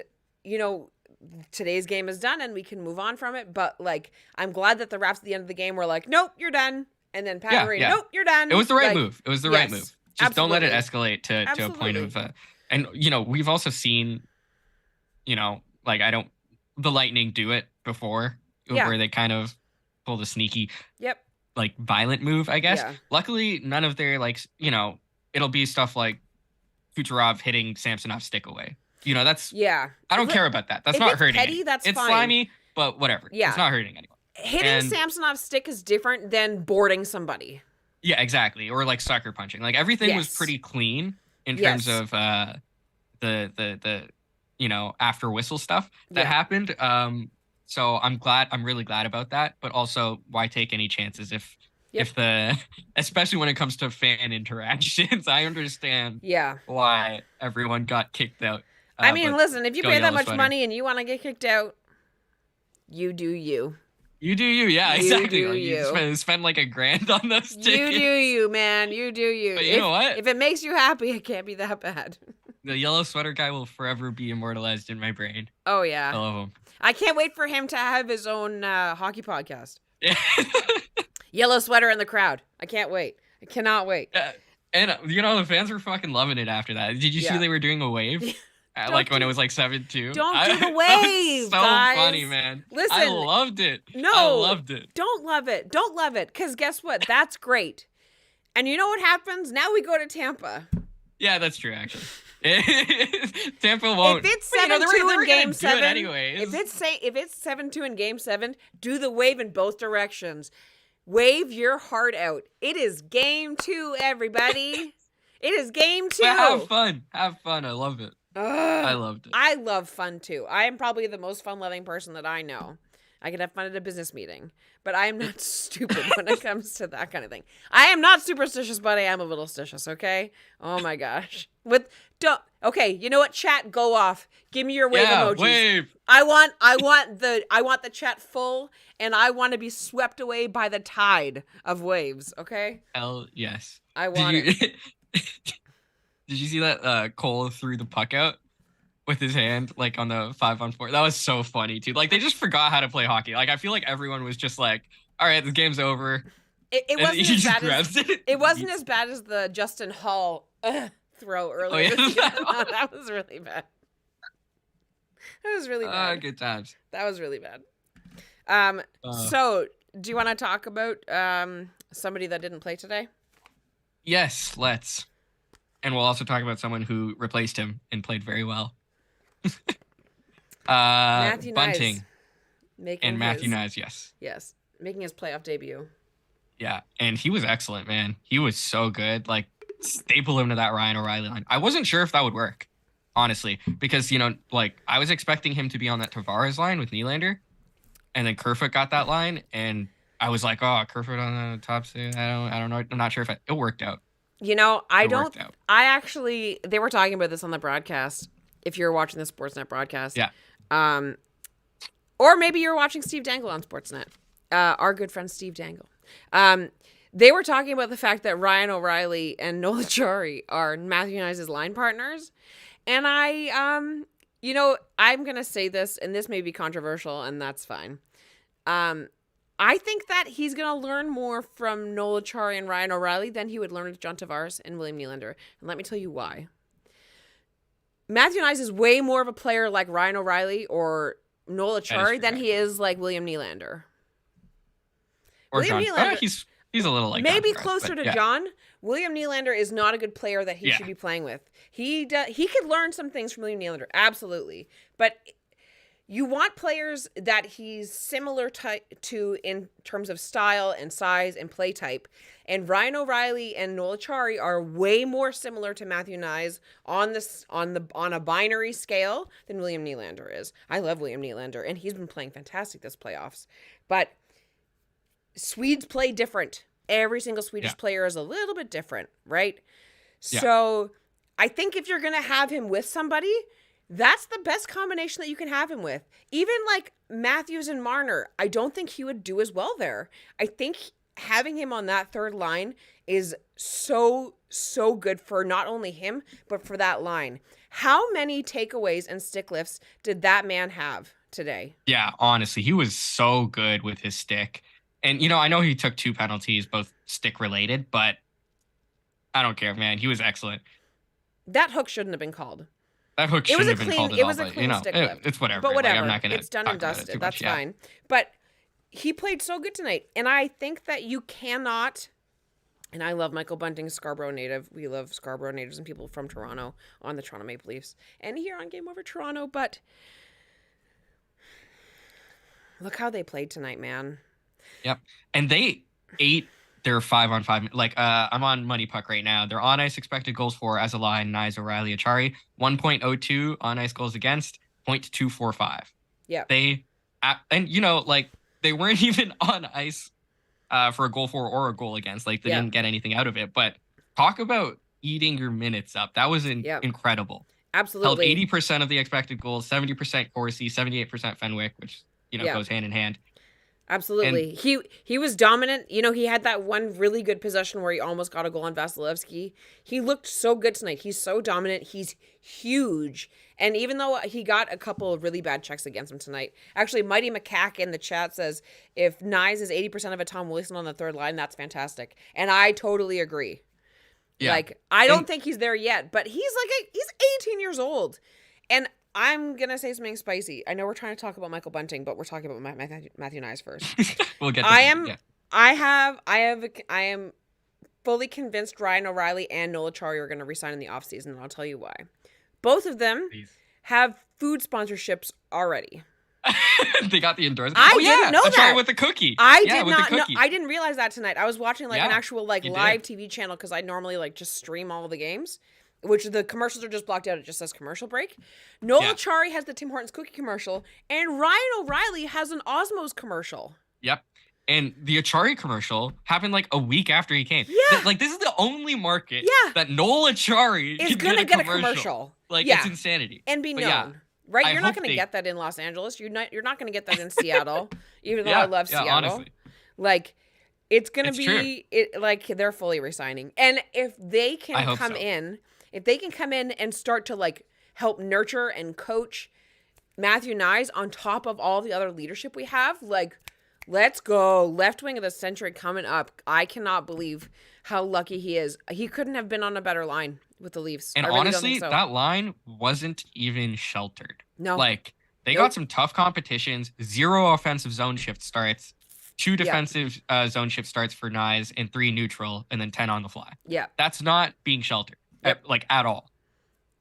B: today's game is done, and we can move on from it. But like, I'm glad that the refs at the end of the game were like, "Nope, you're done," and then Pat Ray, "Nope, you're done."
C: It was the right move. It was the right move. Just don't let it escalate to a point of. And we've also seen, the Lightning do it before, where they kind of pull the sneaky, violent move, I guess.
B: Yeah.
C: Luckily, none of their it'll be stuff like Kucherov hitting Samsonov's stick away. That's I don't care about that. That's not hurting.
B: Petty, that's
C: it's
B: fine.
C: slimy, but whatever.
B: Yeah.
C: It's not hurting anyone.
B: Hitting Samsonov's stick is different than boarding somebody.
C: Yeah, exactly. Or like sucker punching. Like everything was pretty clean in terms of the after whistle stuff that happened. So I'm really glad about that. But also, why take any chances if especially when it comes to fan interactions? I understand why everyone got kicked out.
B: I mean, listen, if you pay that much money and you want to get kicked out, you do you.
C: You do you, yeah, exactly. You spend like $1,000 on those tickets.
B: You do you, man. You do you.
C: But you know what?
B: If it makes you happy, it can't be that bad.
C: The yellow sweater guy will forever be immortalized in my brain.
B: Oh, yeah.
C: I love him.
B: I can't wait for him to have his own hockey podcast. Yellow sweater in the crowd. I can't wait. I cannot wait.
C: And, the fans were fucking loving it after that. Did you see they were doing a wave? When it was like 7-2.
B: Don't do the wave,
C: so
B: guys.
C: Funny, man.
B: Listen.
C: I loved it.
B: No.
C: I loved it.
B: Don't love it. Don't love it. Because guess what? That's great. And you know what happens? Now we go to Tampa.
C: Yeah, that's true, actually. Tampa won't.
B: If it's 7-2 in Game 7,
C: anyways.
B: If it's 7-2 in Game 7, do the wave in both directions. Wave your heart out. It is Game 2, everybody. It is Game 2.
C: But have fun. Have fun. I love it. I loved it.
B: I love fun too. I am probably the most fun-loving person that I know. I can have fun at a business meeting, but I am not stupid when it comes to that kind of thing. I am not superstitious, but I am a little stitious, okay? Oh my gosh. Okay, you know what? Chat, go off. Give me your wave emojis.
C: Wave.
B: I want the chat full, and I want to be swept away by the tide of waves, okay?
C: Hell yes.
B: I want it.
C: Did you see that Cole threw the puck out with his hand, like on the 5-on-4? That was so funny too. Like they just forgot how to play hockey. Like I feel like everyone was just like, "All right, the game's over."
B: It wasn't as bad as it wasn't as bad as the Justin Hall throw earlier.
C: Oh, yeah.
B: This year. Oh, that was really bad. That was really bad.
C: Good times.
B: That was really bad. So do you want to talk about somebody that didn't play today?
C: Yes, let's. And we'll also talk about someone who replaced him and played very well.
B: Matthew
C: Bunting
B: Knies
C: and Matthew Knies, yes.
B: Yes, making his playoff debut.
C: Yeah, and he was excellent, man. He was so good. Like, staple him to that Ryan O'Reilly line. I wasn't sure if that would work, honestly, because, like, I was expecting him to be on that Tavares line with Nylander, and then Kerfoot got that line, and I was like, oh, Kerfoot on the top six. I don't know. I'm not sure if it worked out.
B: They were talking about this on the broadcast. If you're watching the Sportsnet broadcast.
C: Yeah.
B: Or maybe you're watching Steve Dangle on Sportsnet. Our good friend Steve Dangle. They were talking about the fact that Ryan O'Reilly and Noel Acciari are Matthew Knies' line partners. And I'm going to say this, and this may be controversial, and that's fine. I think that he's going to learn more from Noel Acciari and Ryan O'Reilly than he would learn with John Tavares and William Nylander. And let me tell you why. Matthew Knies is way more of a player like Ryan O'Reilly or Noel Acciari than he is like William Nylander.
C: Or William John. Nylander, he's a little like
B: maybe
C: John
B: closer to John. William Nylander is not a good player that he should be playing with. He could learn some things from William Nylander, absolutely. But you want players that he's similar to in terms of style and size and play type. And Ryan O'Reilly and Noel Acciari are way more similar to Matthew Knies on a binary scale than William Nylander is. I love William Nylander, and he's been playing fantastic this playoffs. But Swedes play different. Every single Swedish player is a little bit different, right? Yeah. So I think if you're going to have him with somebody, that's the best combination that you can have him with. Even like Matthews and Marner, I don't think he would do as well there. I think having him on that third line is so good for not only him, but for that line. How many takeaways and stick lifts did that man have today?
C: Yeah, honestly, he was so good with his stick. And, I know he took 2 penalties, both stick related, but I don't care, man. He was excellent.
B: That hook shouldn't have been called.
C: That hook shouldn't have been called at all.
B: It was a clean stick lift.
C: It's whatever.
B: But whatever.
C: Like, I'm not gonna
B: it's done and dusted. That's fine. But he played so good tonight. And I think that you cannot, and I love Michael Bunting, Scarborough native. We love Scarborough natives and people from Toronto on the Toronto Maple Leafs. And here on Game Over Toronto. But look how they played tonight, man.
C: Yep. And they ate their 5-on-5. Like, I'm on Money Puck right now. Their on-ice expected goals for as a line, Knies, O'Reilly, Acciari, 1.02 on-ice goals against, 0.245.
B: Yeah.
C: They weren't even on ice for a goal for or a goal against. Like, they didn't get anything out of it. But talk about eating your minutes up. That was incredible.
B: Absolutely.
C: Held 80% of the expected goals, 70% Corsi, 78% Fenwick, which, goes hand in hand.
B: Absolutely. And he was dominant. He had that one really good possession where he almost got a goal on Vasilevsky. He looked so good tonight. He's so dominant. He's huge. And even though he got a couple of really bad checks against him tonight, actually, Mighty Macaque in the chat says, if Knies is 80% of a Tom Wilson on the third line, that's fantastic. And I totally agree. Yeah. Like, I don't think he's there yet, but he's 18 years old. And I'm going to say something spicy. I know we're trying to talk about Michael Bunting, but we're talking about Matthew Knies first.
C: We'll get to
B: that. I am fully convinced Ryan O'Reilly and Noel Acciari are going to resign in the offseason, and I'll tell you why. Both of them have food sponsorships already.
C: They got the endorsement.
B: I didn't know that.
C: With the cookie.
B: I did not know. I didn't realize that tonight. I was watching an actual live
C: did.
B: TV channel because I normally just stream all of the games. Which the commercials are just blocked out. It just says commercial break. Noel Acciari has the Tim Hortons cookie commercial, and Ryan O'Reilly has an Osmos commercial.
C: Yep. And the Acciari commercial happened a week after he came.
B: Yeah.
C: This is the only market that Noel Acciari
B: is going to get a commercial.
C: It's insanity.
B: And be known. Right? You're not going to get that in Los Angeles. You're not going to get that in Seattle, even though I love Seattle.
C: Honestly.
B: It's going to be they're fully resigning. And if they can come in... If they can come in and start to help nurture and coach Matthew Knies on top of all the other leadership we have, let's go. Left wing of the century coming up. I cannot believe how lucky he is. He couldn't have been on a better line with the Leafs.
C: And
B: I really
C: honestly,
B: don't think so.
C: that line wasn't even sheltered.
B: No.
C: Like, they
B: Nope.
C: got some tough competitions, 0 offensive zone shift starts, 2 defensive zone shift starts for Knies, and 3 neutral, and then 10 on the fly.
B: Yeah.
C: That's not being sheltered,
B: Yep.
C: at all.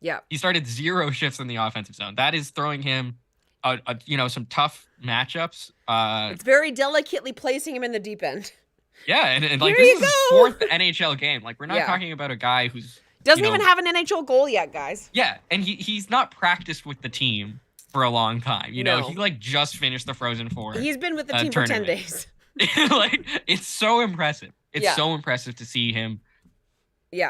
B: Yeah.
C: He started 0 shifts in the offensive zone. That is throwing him, some tough matchups.
B: It's very delicately placing him in the deep end.
C: Yeah, and like,
B: Here
C: this
B: you
C: is his
B: go.
C: 4th NHL game. Like, we're not talking about a guy who's
B: doesn't even have an NHL goal yet, guys.
C: Yeah, and he's not practiced with the team for a long time. You know,
B: No.
C: he like just finished the Frozen Four.
B: He's been with the team for 10 days.
C: Like, it's so impressive. It's
B: Yeah.
C: so impressive to see him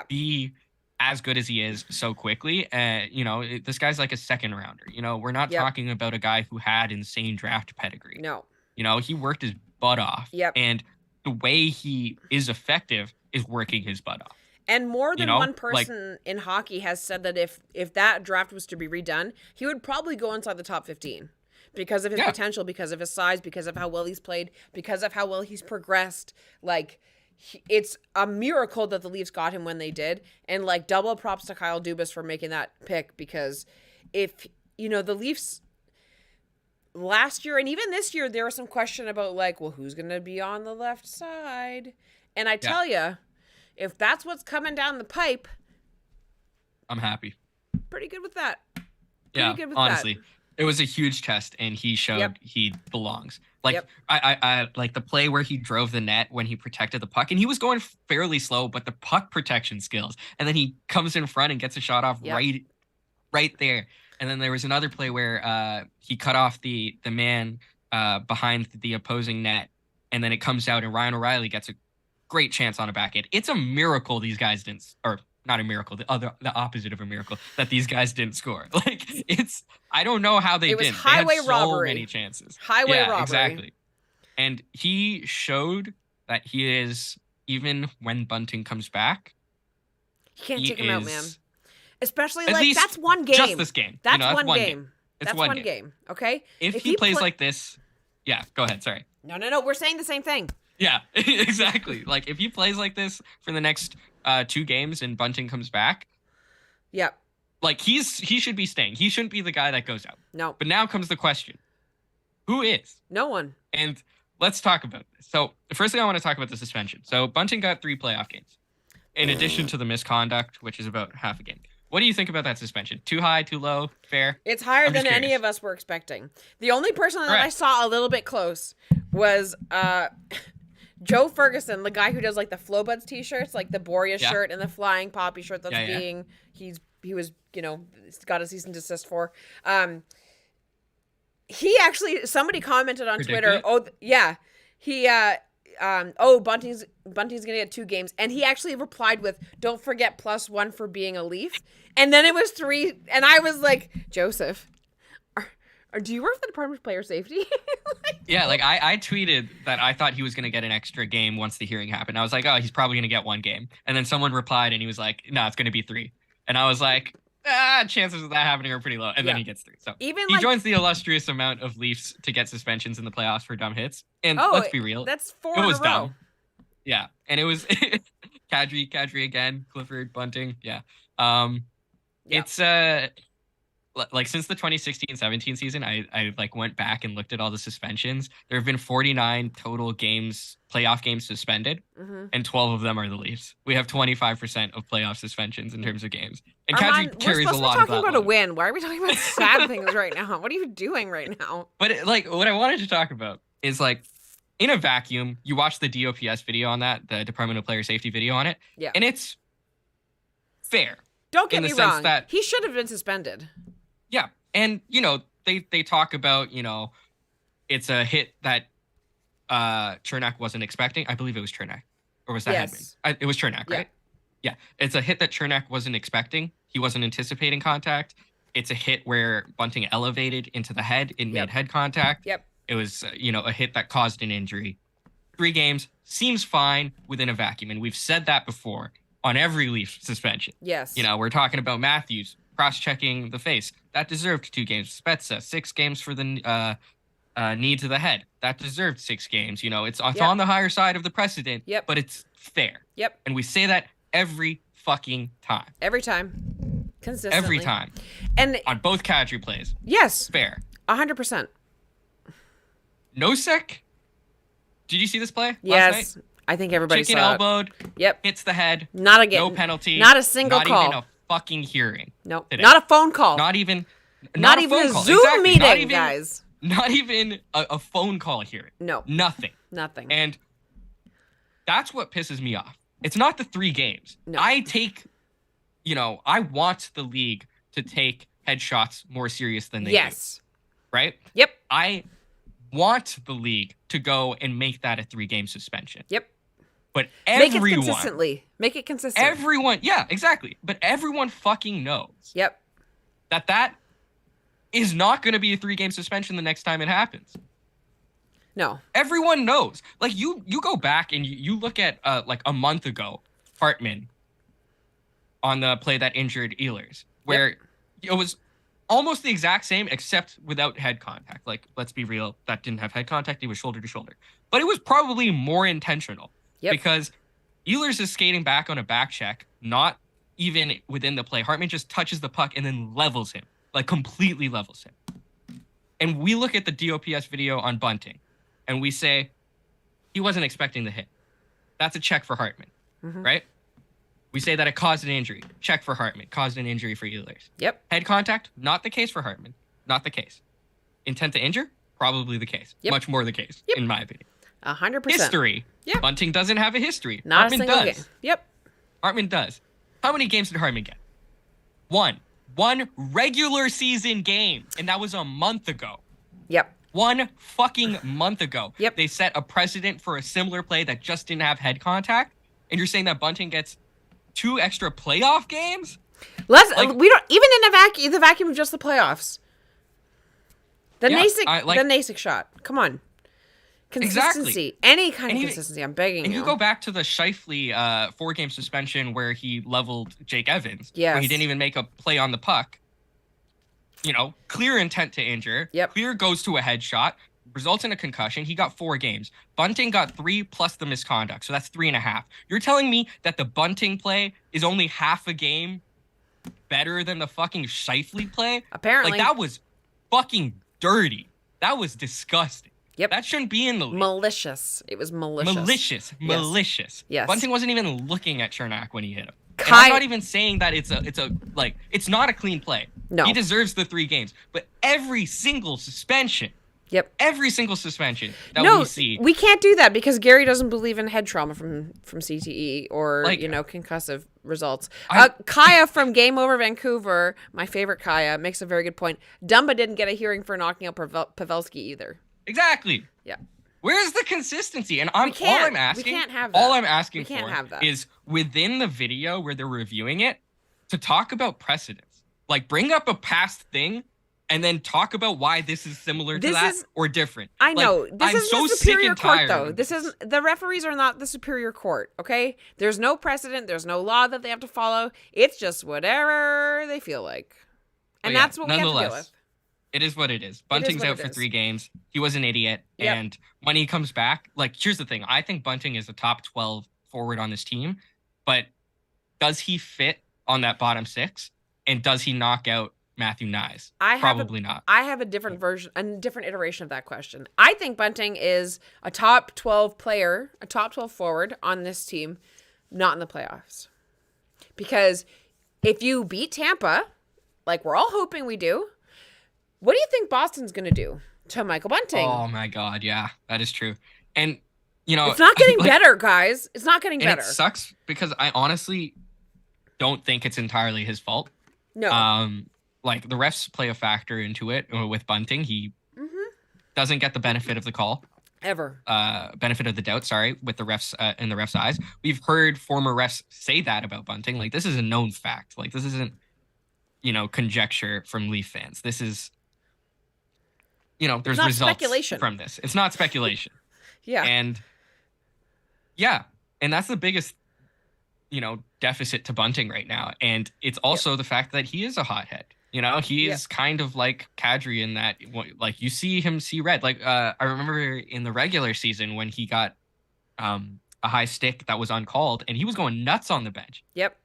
C: be as good as he is so quickly. This guy's like a second rounder. You know, we're not talking about a guy who had insane draft pedigree.
B: No.
C: You know, he worked his butt off.
B: Yep.
C: And the way he is effective is working his butt off.
B: And more than one person in hockey has said that if that draft was to be redone, he would probably go inside the top 15 because of his potential, because of his size, because of how well he's played, because of how well he's progressed. Like, it's a miracle that the Leafs got him when they did. And like, double props to Kyle Dubas for making that pick, because if, the Leafs last year and even this year, there was some question about like, well, who's going to be on the left side? And I tell you, if that's what's coming down the pipe,
C: I'm happy.
B: Pretty good with that.
C: Honestly, it was a huge test, and he showed he belongs. Like, I like the play where he drove the net when he protected the puck, and he was going fairly slow, but the puck protection skills, and then he comes in front and gets a shot off right there. And then there was another play where he cut off the man behind the opposing net, and then it comes out, and Ryan O'Reilly gets a great chance on a backhand. It's a miracle these guys didn't, or not a miracle, the opposite of a miracle, that these guys didn't score. Like, I don't know how they didn't.
B: It was highway
C: they had
B: robbery.
C: So many chances.
B: Highway robbery.
C: Exactly. And he showed that he is, even when Bunting comes back,
B: you can't take him out, man. Especially like, that's one game.
C: Just this game.
B: That's one game.
C: It's
B: that's one game. Okay.
C: If he plays like this, go ahead. Sorry.
B: No. We're saying the same thing.
C: Yeah, exactly. Like, if he plays like this for the next 2 games and Bunting comes back, like, he should be staying. He shouldn't be the guy that goes out.
B: No.
C: But now comes the question: who is?
B: No one.
C: And let's talk about this. So, firstly, I want to talk about the suspension. So, Bunting got 3 playoff games, in addition to the misconduct, which is about half a game. What do you think about that suspension? Too high, too low, fair?
B: It's higher than any of us were expecting. The only person that I saw a little bit close was Joe Ferguson, the guy who does like the Flow Buds t-shirts, like the Boreas shirt and the Flying Poppy shirt that's he was, got a cease and desist for. He actually, somebody commented on Twitter, Bunting's gonna get 2 games, and he actually replied with, "Don't forget +1 for being a Leaf." And then it was 3, and I was like, Joseph, do you work for the Department of Player Safety?
C: I tweeted that I thought he was going to get an extra game once the hearing happened. I was like, oh, he's probably going to get 1 game. And then someone replied, and he was like, no, it's going to be 3. And I was like, chances of that happening are pretty low. And then he gets 3. So he joins the illustrious amount of Leafs to get suspensions in the playoffs for dumb hits. And let's be real.
B: That's 4 in a row. It was dumb.
C: Yeah. And it was Kadri again, Clifford, Bunting. Yeah. It's like, since the 2016-17 season, I like went back and looked at all the suspensions. There have been 49 total playoff games suspended, and 12 of them are the Leafs. We have 25% of playoff suspensions in terms of games. And
B: Armaan,
C: Kadri carries a lot of that.
B: We're talking about a win. Why are we talking about sad things right now? What are you doing right now?
C: But what I wanted to talk about is, like, in a vacuum, you watch the DOPS video on that, the Department of Player Safety video on it, and it's fair.
B: Don't get me wrong. He should have been suspended.
C: Yeah. And, they talk about, it's a hit that Chernak wasn't expecting. I believe it was Chernak. Or was that Hedman? It was Chernak, right? Yeah. It's a hit that Chernak wasn't expecting. He wasn't anticipating contact. It's a hit where Bunting elevated into the head and made head contact. Yep. It was, a hit that caused an injury. 3 games seems fine within a vacuum. And we've said that before on every Leaf suspension.
B: Yes.
C: We're talking about Matthews cross-checking the face. That deserved 2 games. Spezza, 6 games for the knee to the head. That deserved 6 games. It's on the higher side of the precedent, but it's fair.
B: Yep.
C: And we say that every fucking time.
B: Every time. Consistently.
C: Every time.
B: And
C: on both Kadri plays.
B: Yes.
C: Fair.
B: 100%.
C: Nosek, did you see this play
B: yes.
C: last night?
B: I think everybody
C: Chicken
B: saw
C: elbowed.
B: Yep.
C: Hits the head.
B: Not
C: no penalty.
B: Not a single
C: not
B: call.
C: Not even a fucking hearing.
B: Nope.
C: Today.
B: Not a phone call.
C: Not even
B: a
C: call.
B: Zoom
C: exactly.
B: meeting,
C: not even,
B: guys.
C: Not even a phone call hearing.
B: No.
C: Nothing. And that's what pisses me off. It's not the 3 games.
B: No.
C: I want the league to take headshots more serious than they do.
B: Yes.
C: Right?
B: Yep.
C: I want the league to go and make that a 3-game suspension.
B: Yep.
C: But
B: Make it consistent.
C: Everyone, yeah, exactly. But everyone fucking knows.
B: Yep.
C: That is not going to be a 3-game suspension the next time it happens.
B: No.
C: Everyone knows. Like, you go back and you look at, like, a month ago, Hartman on the play that injured Ehlers, where it was almost the exact same, except without head contact. Like, let's be real, that didn't have head contact. It was shoulder to shoulder. But it was probably more intentional.
B: Yep.
C: Because Ehlers is skating back on a back check, not even within the play. Hartman just touches the puck and then levels him, like completely levels him. And we look at the DOPS video on Bunting, and we say, he wasn't expecting the hit. That's a check for Hartman, right? We say that it caused an injury. Check for Hartman. Caused an injury for Ehlers.
B: Yep.
C: Head contact, not the case for Hartman. Not the case. Intent to injure, probably the case.
B: Yep.
C: Much more the case, in my opinion.
B: 100%.
C: History.
B: Yep.
C: Bunting doesn't have a history.
B: Not
C: Hartman
B: a single
C: does.
B: game. Yep.
C: Hartman does. How many games did Hartman get? 1. 1 regular season game, and that was a month ago.
B: Yep.
C: 1 fucking month ago.
B: Yep.
C: They set a precedent for a similar play that just didn't have head contact, and you're saying that Bunting gets 2 extra playoff games?
B: We don't even in the vacuum of just the playoffs. The Nasik shot. Come on. Consistency.
C: Exactly.
B: Any kind of consistency. I'm begging you.
C: And you go back to the Scheifele 4-game suspension where he leveled Jake Evans.
B: Yes.
C: Where he didn't even make a play on the puck. Clear intent to injure.
B: Yep.
C: Clear goes to a headshot. Results in a concussion. He got 4 games. Bunting got 3 plus the misconduct. So that's 3.5. You're telling me that the Bunting play is only half a game better than the fucking Scheifele play?
B: Apparently.
C: Like, that was fucking dirty. That was disgusting.
B: Yep.
C: That shouldn't be in the league.
B: Malicious. It was malicious.
C: Malicious.
B: Yes.
C: Bunting wasn't even looking at Chernak when he hit him. And I'm not even saying that it's not a clean play.
B: No.
C: He deserves the 3 games. But every single suspension.
B: Yep.
C: Every single suspension that we see.
B: We can't do that because Gary doesn't believe in head trauma from CTE or, concussive results. Kaya from Game Over Vancouver, my favorite Kaya, makes a very good point. Dumba didn't get a hearing for knocking out Pavelski either.
C: Exactly.
B: Yeah.
C: Where's the consistency? And
B: we can't have that.
C: All I'm asking
B: we can't
C: for
B: have that.
C: is within the video where they're reviewing it to talk about precedents. Like, bring up a past thing and then talk about why this is similar to that or different.
B: I know.
C: This
B: is the superior court, though. This isn't. The referees are not the superior court, okay? There's no precedent. There's no law that they have to follow. It's just whatever they feel like. And that's what we have to deal with.
C: It is what it is. Bunting's out for 3 games. He was an idiot. Yep. And when he comes back, here's the thing. I think Bunting is a top 12 forward on this team. But does he fit on that bottom 6? And does he knock out Matthew Knies? Probably not.
B: I have a different version, a different iteration of that question. I think Bunting is a top 12 player, a top 12 forward on this team, not in the playoffs. Because if you beat Tampa, like we're all hoping we do, what do you think Boston's going to do to Michael Bunting?
C: Oh, my God. Yeah, that is true. And,
B: it's not getting better, guys. It's not getting better.
C: It sucks because I honestly don't think it's entirely his fault.
B: No.
C: The refs play a factor into it with Bunting. He doesn't get the benefit of the call.
B: Ever.
C: Benefit of the doubt, sorry, with the refs in the refs' eyes. We've heard former refs say that about Bunting. Like, this is a known fact. Like, this isn't, conjecture from Leaf fans. This is, there's results
B: speculation
C: from this. It's not speculation.
B: Yeah.
C: And that's the biggest, deficit to Bunting right now. And it's also the fact that he is a hothead. He is kind of like Kadri in that, you see him see red. I remember in the regular season when he got a high stick that was uncalled and he was going nuts on the bench.
B: Yep.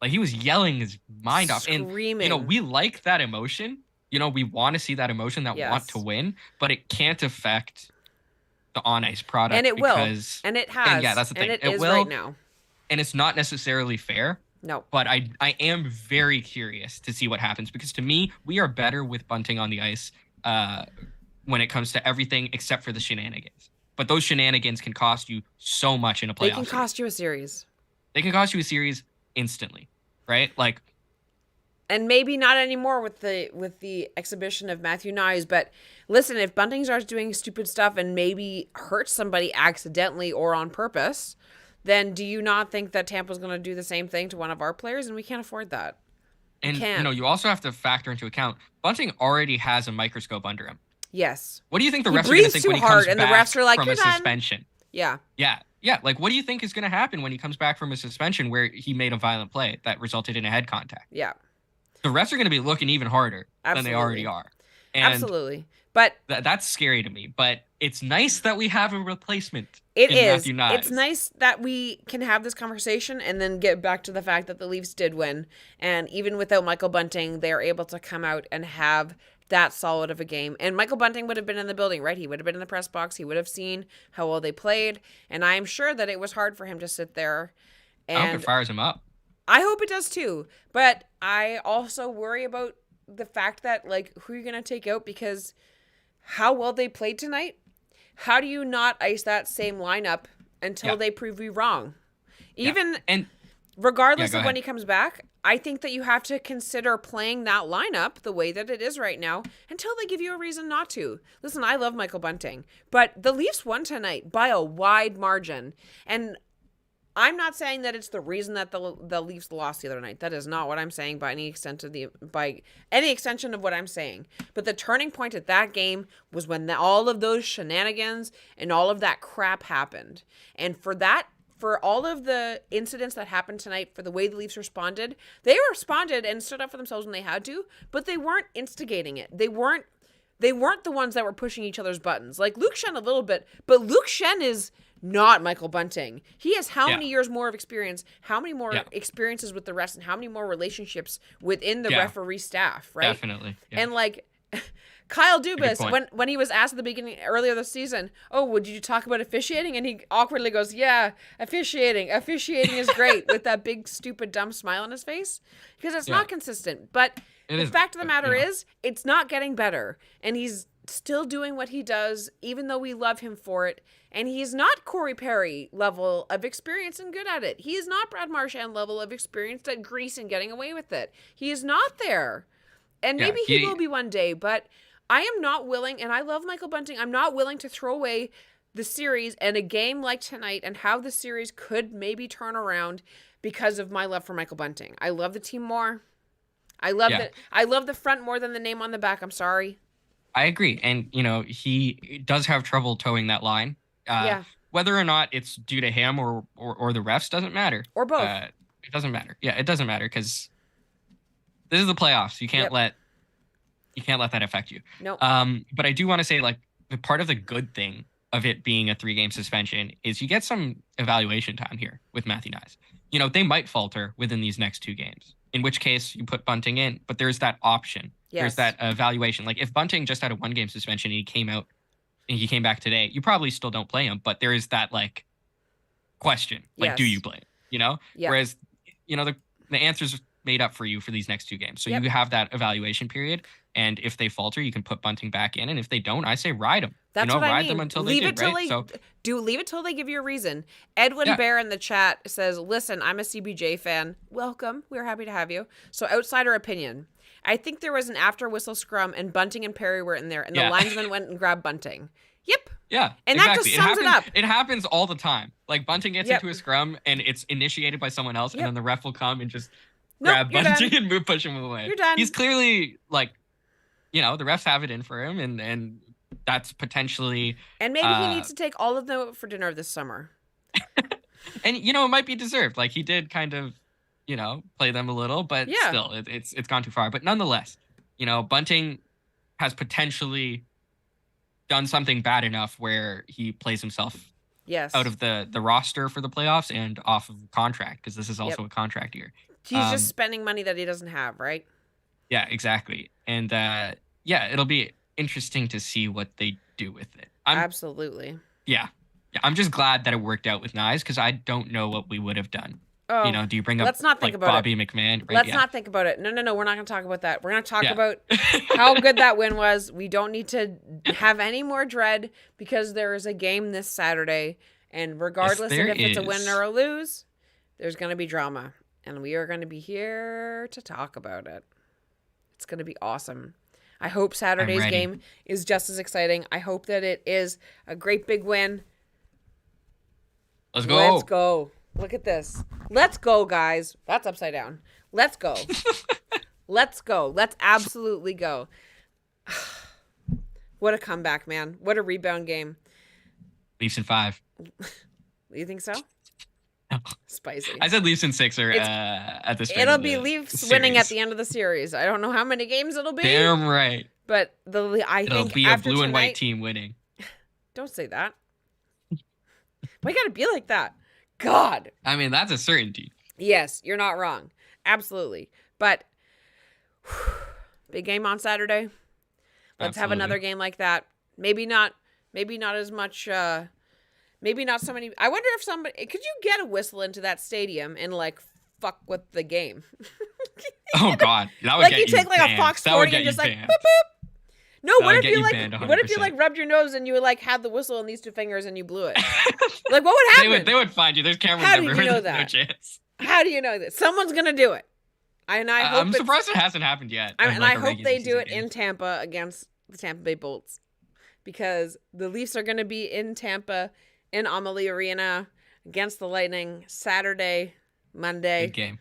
C: Like, he was yelling his mind off. And,
B: Screaming.
C: we like that emotion. We want to see that emotion, that want to
B: Yes.
C: win, but it can't affect the on-ice product.
B: And it will.
C: Because,
B: And it has.
C: And yeah, that's the thing.
B: And it is
C: will,
B: right now.
C: And it's not necessarily fair.
B: No.
C: But I am very curious to see what happens, because to me, we are better with Bunting on the ice when it comes to everything except for the shenanigans. But those shenanigans can cost you so much in a playoff.
B: They can cost you a series.
C: They can cost you a series instantly, right? Like,
B: and maybe not anymore with the exhibition of Matthew Knies. But listen, if Bunting starts doing stupid stuff and maybe hurts somebody accidentally or on purpose, then do you not think that Tampa's going to do the same thing to one of our players? And we can't afford that.
C: And you also have to factor into account Bunting already has a microscope under him.
B: Yes.
C: What do you think the refs are going to think when he comes back
B: and the refs are like,
C: from
B: you're
C: a
B: done.
C: suspension?
B: Yeah.
C: Yeah. Like, what do you think is going to happen when he comes back from a suspension where he made a violent play that resulted in a head contact?
B: Yeah.
C: The refs are going to be looking even harder than they already are. And
B: absolutely. But
C: that's scary to me. But it's nice that we have a replacement.
B: It is.
C: Matthew Knies.
B: It's nice that we can have this conversation and then get back to the fact that the Leafs did win. And even without Michael Bunting, they're able to come out and have that solid of a game. And Michael Bunting would have been in the building, right? He would have been in the press box. He would have seen how well they played. And I'm sure that it was hard for him to sit there. And
C: I hope it fires him up.
B: I hope it does too. But I also worry about the fact that, like, who are you going to take out? Because how well they played tonight, how do you not ice that same lineup until they prove you wrong? Even
C: and
B: regardless of when he comes back, I think that you have to consider playing that lineup the way that it is right now until they give you a reason not to. Listen, I love Michael Bunting, but the Leafs won tonight by a wide margin. And I'm not saying that it's the reason that the Leafs lost the other night. That is not what I'm saying by any extension of what I'm saying. But the turning point at that game was when all of those shenanigans and all of that crap happened. And for all of the incidents that happened tonight, for the way the Leafs responded, they responded and stood up for themselves when they had to, but they weren't instigating it. They weren't the ones that were pushing each other's buttons. Like Luke Schenn a little bit, but Luke Schenn is not Michael Bunting. He has how many years more of experience, how many more experiences with the refs, and how many more relationships within the referee staff, right?
C: Definitely. Yeah.
B: And like Kyle Dubas, when he was asked at the beginning earlier this season, would you talk about officiating? And he awkwardly goes, yeah, officiating. Officiating is great, with that big, stupid, dumb smile on his face. Because it's not consistent. But the fact of the matter is, it's not getting better. And he's still doing what he does, even though we love him for it. And he's not Corey Perry level of experience and good at it. He is not Brad Marchand level of experience at Greece and getting away with it. He is not there. And maybe he will be one day, but I am not willing, and I love Michael Bunting, I'm not willing to throw away the series and a game like tonight and how the series could maybe turn around because of my love for Michael Bunting. I love the team more. I love the front more than the name on the back. I'm sorry.
C: I agree. And, he does have trouble towing that line. Whether or not it's due to him or the refs doesn't matter.
B: Or both.
C: It doesn't matter. Yeah, it doesn't matter because this is the playoffs. You can't let that affect you.
B: No.
C: But I do want to say, like, the part of the good thing of it being a 3-game suspension is you get some evaluation time here with Matthew Knies. They might falter within these next 2 games, in which case you put Bunting in, but there's that option.
B: Yes.
C: There's that evaluation. Like, if Bunting just had a 1-game suspension and he came back today, you probably still don't play him, but there is that, like, question. Like, do you play him?
B: Yeah.
C: Whereas, the answer's made up for you for these next 2 games. So you have that evaluation period. And if they falter, you can put Bunting back in. And if they don't, I say ride them.
B: That's what I mean.
C: Ride them until they do, right?
B: Leave it till they give you a reason. Edwin Bear in the chat says, listen, I'm a CBJ fan. Welcome. We're happy to have you. So outsider opinion. I think there was an after whistle scrum and Bunting and Perry were in there and the linesman went and grabbed Bunting. Yep.
C: Yeah.
B: And that just sums it up.
C: It happens all the time. Like, Bunting gets into a scrum and it's initiated by someone else and then the ref will come and just grab Bunting and push him away.
B: You're done.
C: He's clearly, like, the refs have it in for him and that's potentially...
B: And maybe he needs to take all of them out for dinner this summer.
C: And, it might be deserved. Like, he did kind of, play them a little, but still, it's gone too far. But nonetheless, Bunting has potentially done something bad enough where he plays himself out of the roster for the playoffs and off of contract, because this is also a contract year.
B: He's just spending money that he doesn't have, right?
C: Yeah, exactly. And it'll be interesting to see what they do with it.
B: Absolutely.
C: Yeah. I'm just glad that it worked out with Knies because I don't know what we would have done.
B: Oh,
C: do you bring up
B: let's not think about
C: Bobby McMahon? Right?
B: Let's not think about it. No. We're not going to talk about that. We're going to talk about how good that win was. We don't need to have any more dread because there is a game this Saturday. And regardless of if it's a win or a lose, there's going to be drama. And we are going to be here to talk about it. It's going to be awesome. I hope Saturday's game is just as exciting. I hope that it is a great big win.
C: Let's go.
B: Let's go. Look at this. Let's go, guys. That's upside down. Let's go. Let's go. Let's absolutely go. What a comeback, man. What a rebound game.
C: Leafs in 5.
B: You think so?
C: No.
B: Spicy.
C: I said Leafs in 6 at this point.
B: It'll be Leafs winning at the end of the series. I don't know how many games it'll be.
C: Damn right.
B: But it'll be
C: a blue and white team winning.
B: Don't say that. Why you gotta be like that? God.
C: I mean, that's a certainty.
B: Yes, you're not wrong. Absolutely. But big game on Saturday. Let's have another game like that. Maybe not as much maybe not so many. I wonder if could you get a whistle into that stadium and fuck with the game?
C: Oh God. That would get you
B: take
C: banned.
B: A Fox 40 and just boop boop. No, what if you rubbed your nose and you had the whistle in these 2 fingers and you blew it? What would happen?
C: They would find you. There's cameras everywhere.
B: How do you know
C: that?
B: No chance. How do you know that? Someone's gonna do it. And I hope
C: I'm surprised it hasn't happened yet.
B: And I hope they do it in Tampa against the Tampa Bay Bolts, because the Leafs are gonna be in Tampa in Amalie Arena against the Lightning Saturday, Monday.
C: Good game.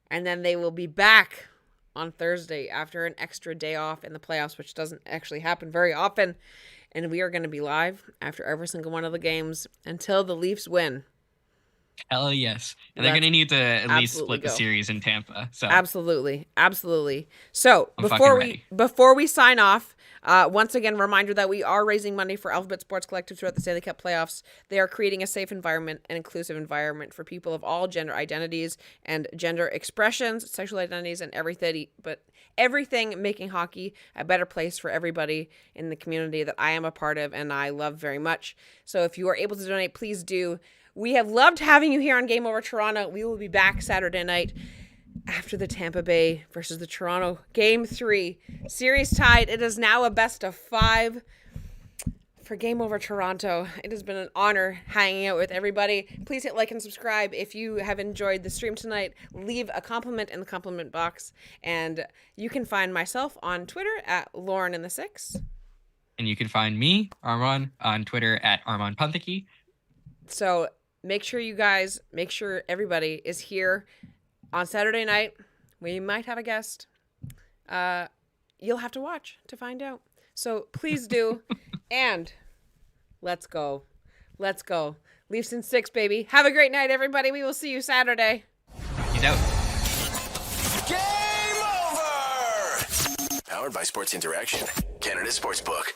B: And then they will be back on Thursday after an extra day off in the playoffs, which doesn't actually happen very often. And we are going to be live after every single one of the games until the Leafs win.
C: Hell yes. And they're going to need to at least split the series in Tampa. So
B: Absolutely. So before we sign off, once again, reminder that we are raising money for Alphabet Sports Collective throughout the Stanley Cup playoffs. They are creating a safe environment and inclusive environment for people of all gender identities and gender expressions, sexual identities, and everything making hockey a better place for everybody in the community that I am a part of and I love very much. So if you are able to donate, please do. We have loved having you here on Game Over Toronto. We will be back Saturday night after the Tampa Bay versus the Toronto Game 3. Series tied. It is now a best of 5 for Game Over Toronto. It has been an honor hanging out with everybody. Please hit like and subscribe. If you have enjoyed the stream tonight, leave a compliment in the compliment box. And you can find myself on Twitter at Lauren6.
C: And you can find me, Armaan, on Twitter at ArmaanPunthicky.
B: So make sure everybody is here on Saturday night. We might have a guest. You'll have to watch to find out. So please do. And let's go. Leafs in 6, baby. Have a great night, everybody. We will see you Saturday.
C: Peace out.
A: Game over! Powered by Sports Interaction, Canada Sportsbook.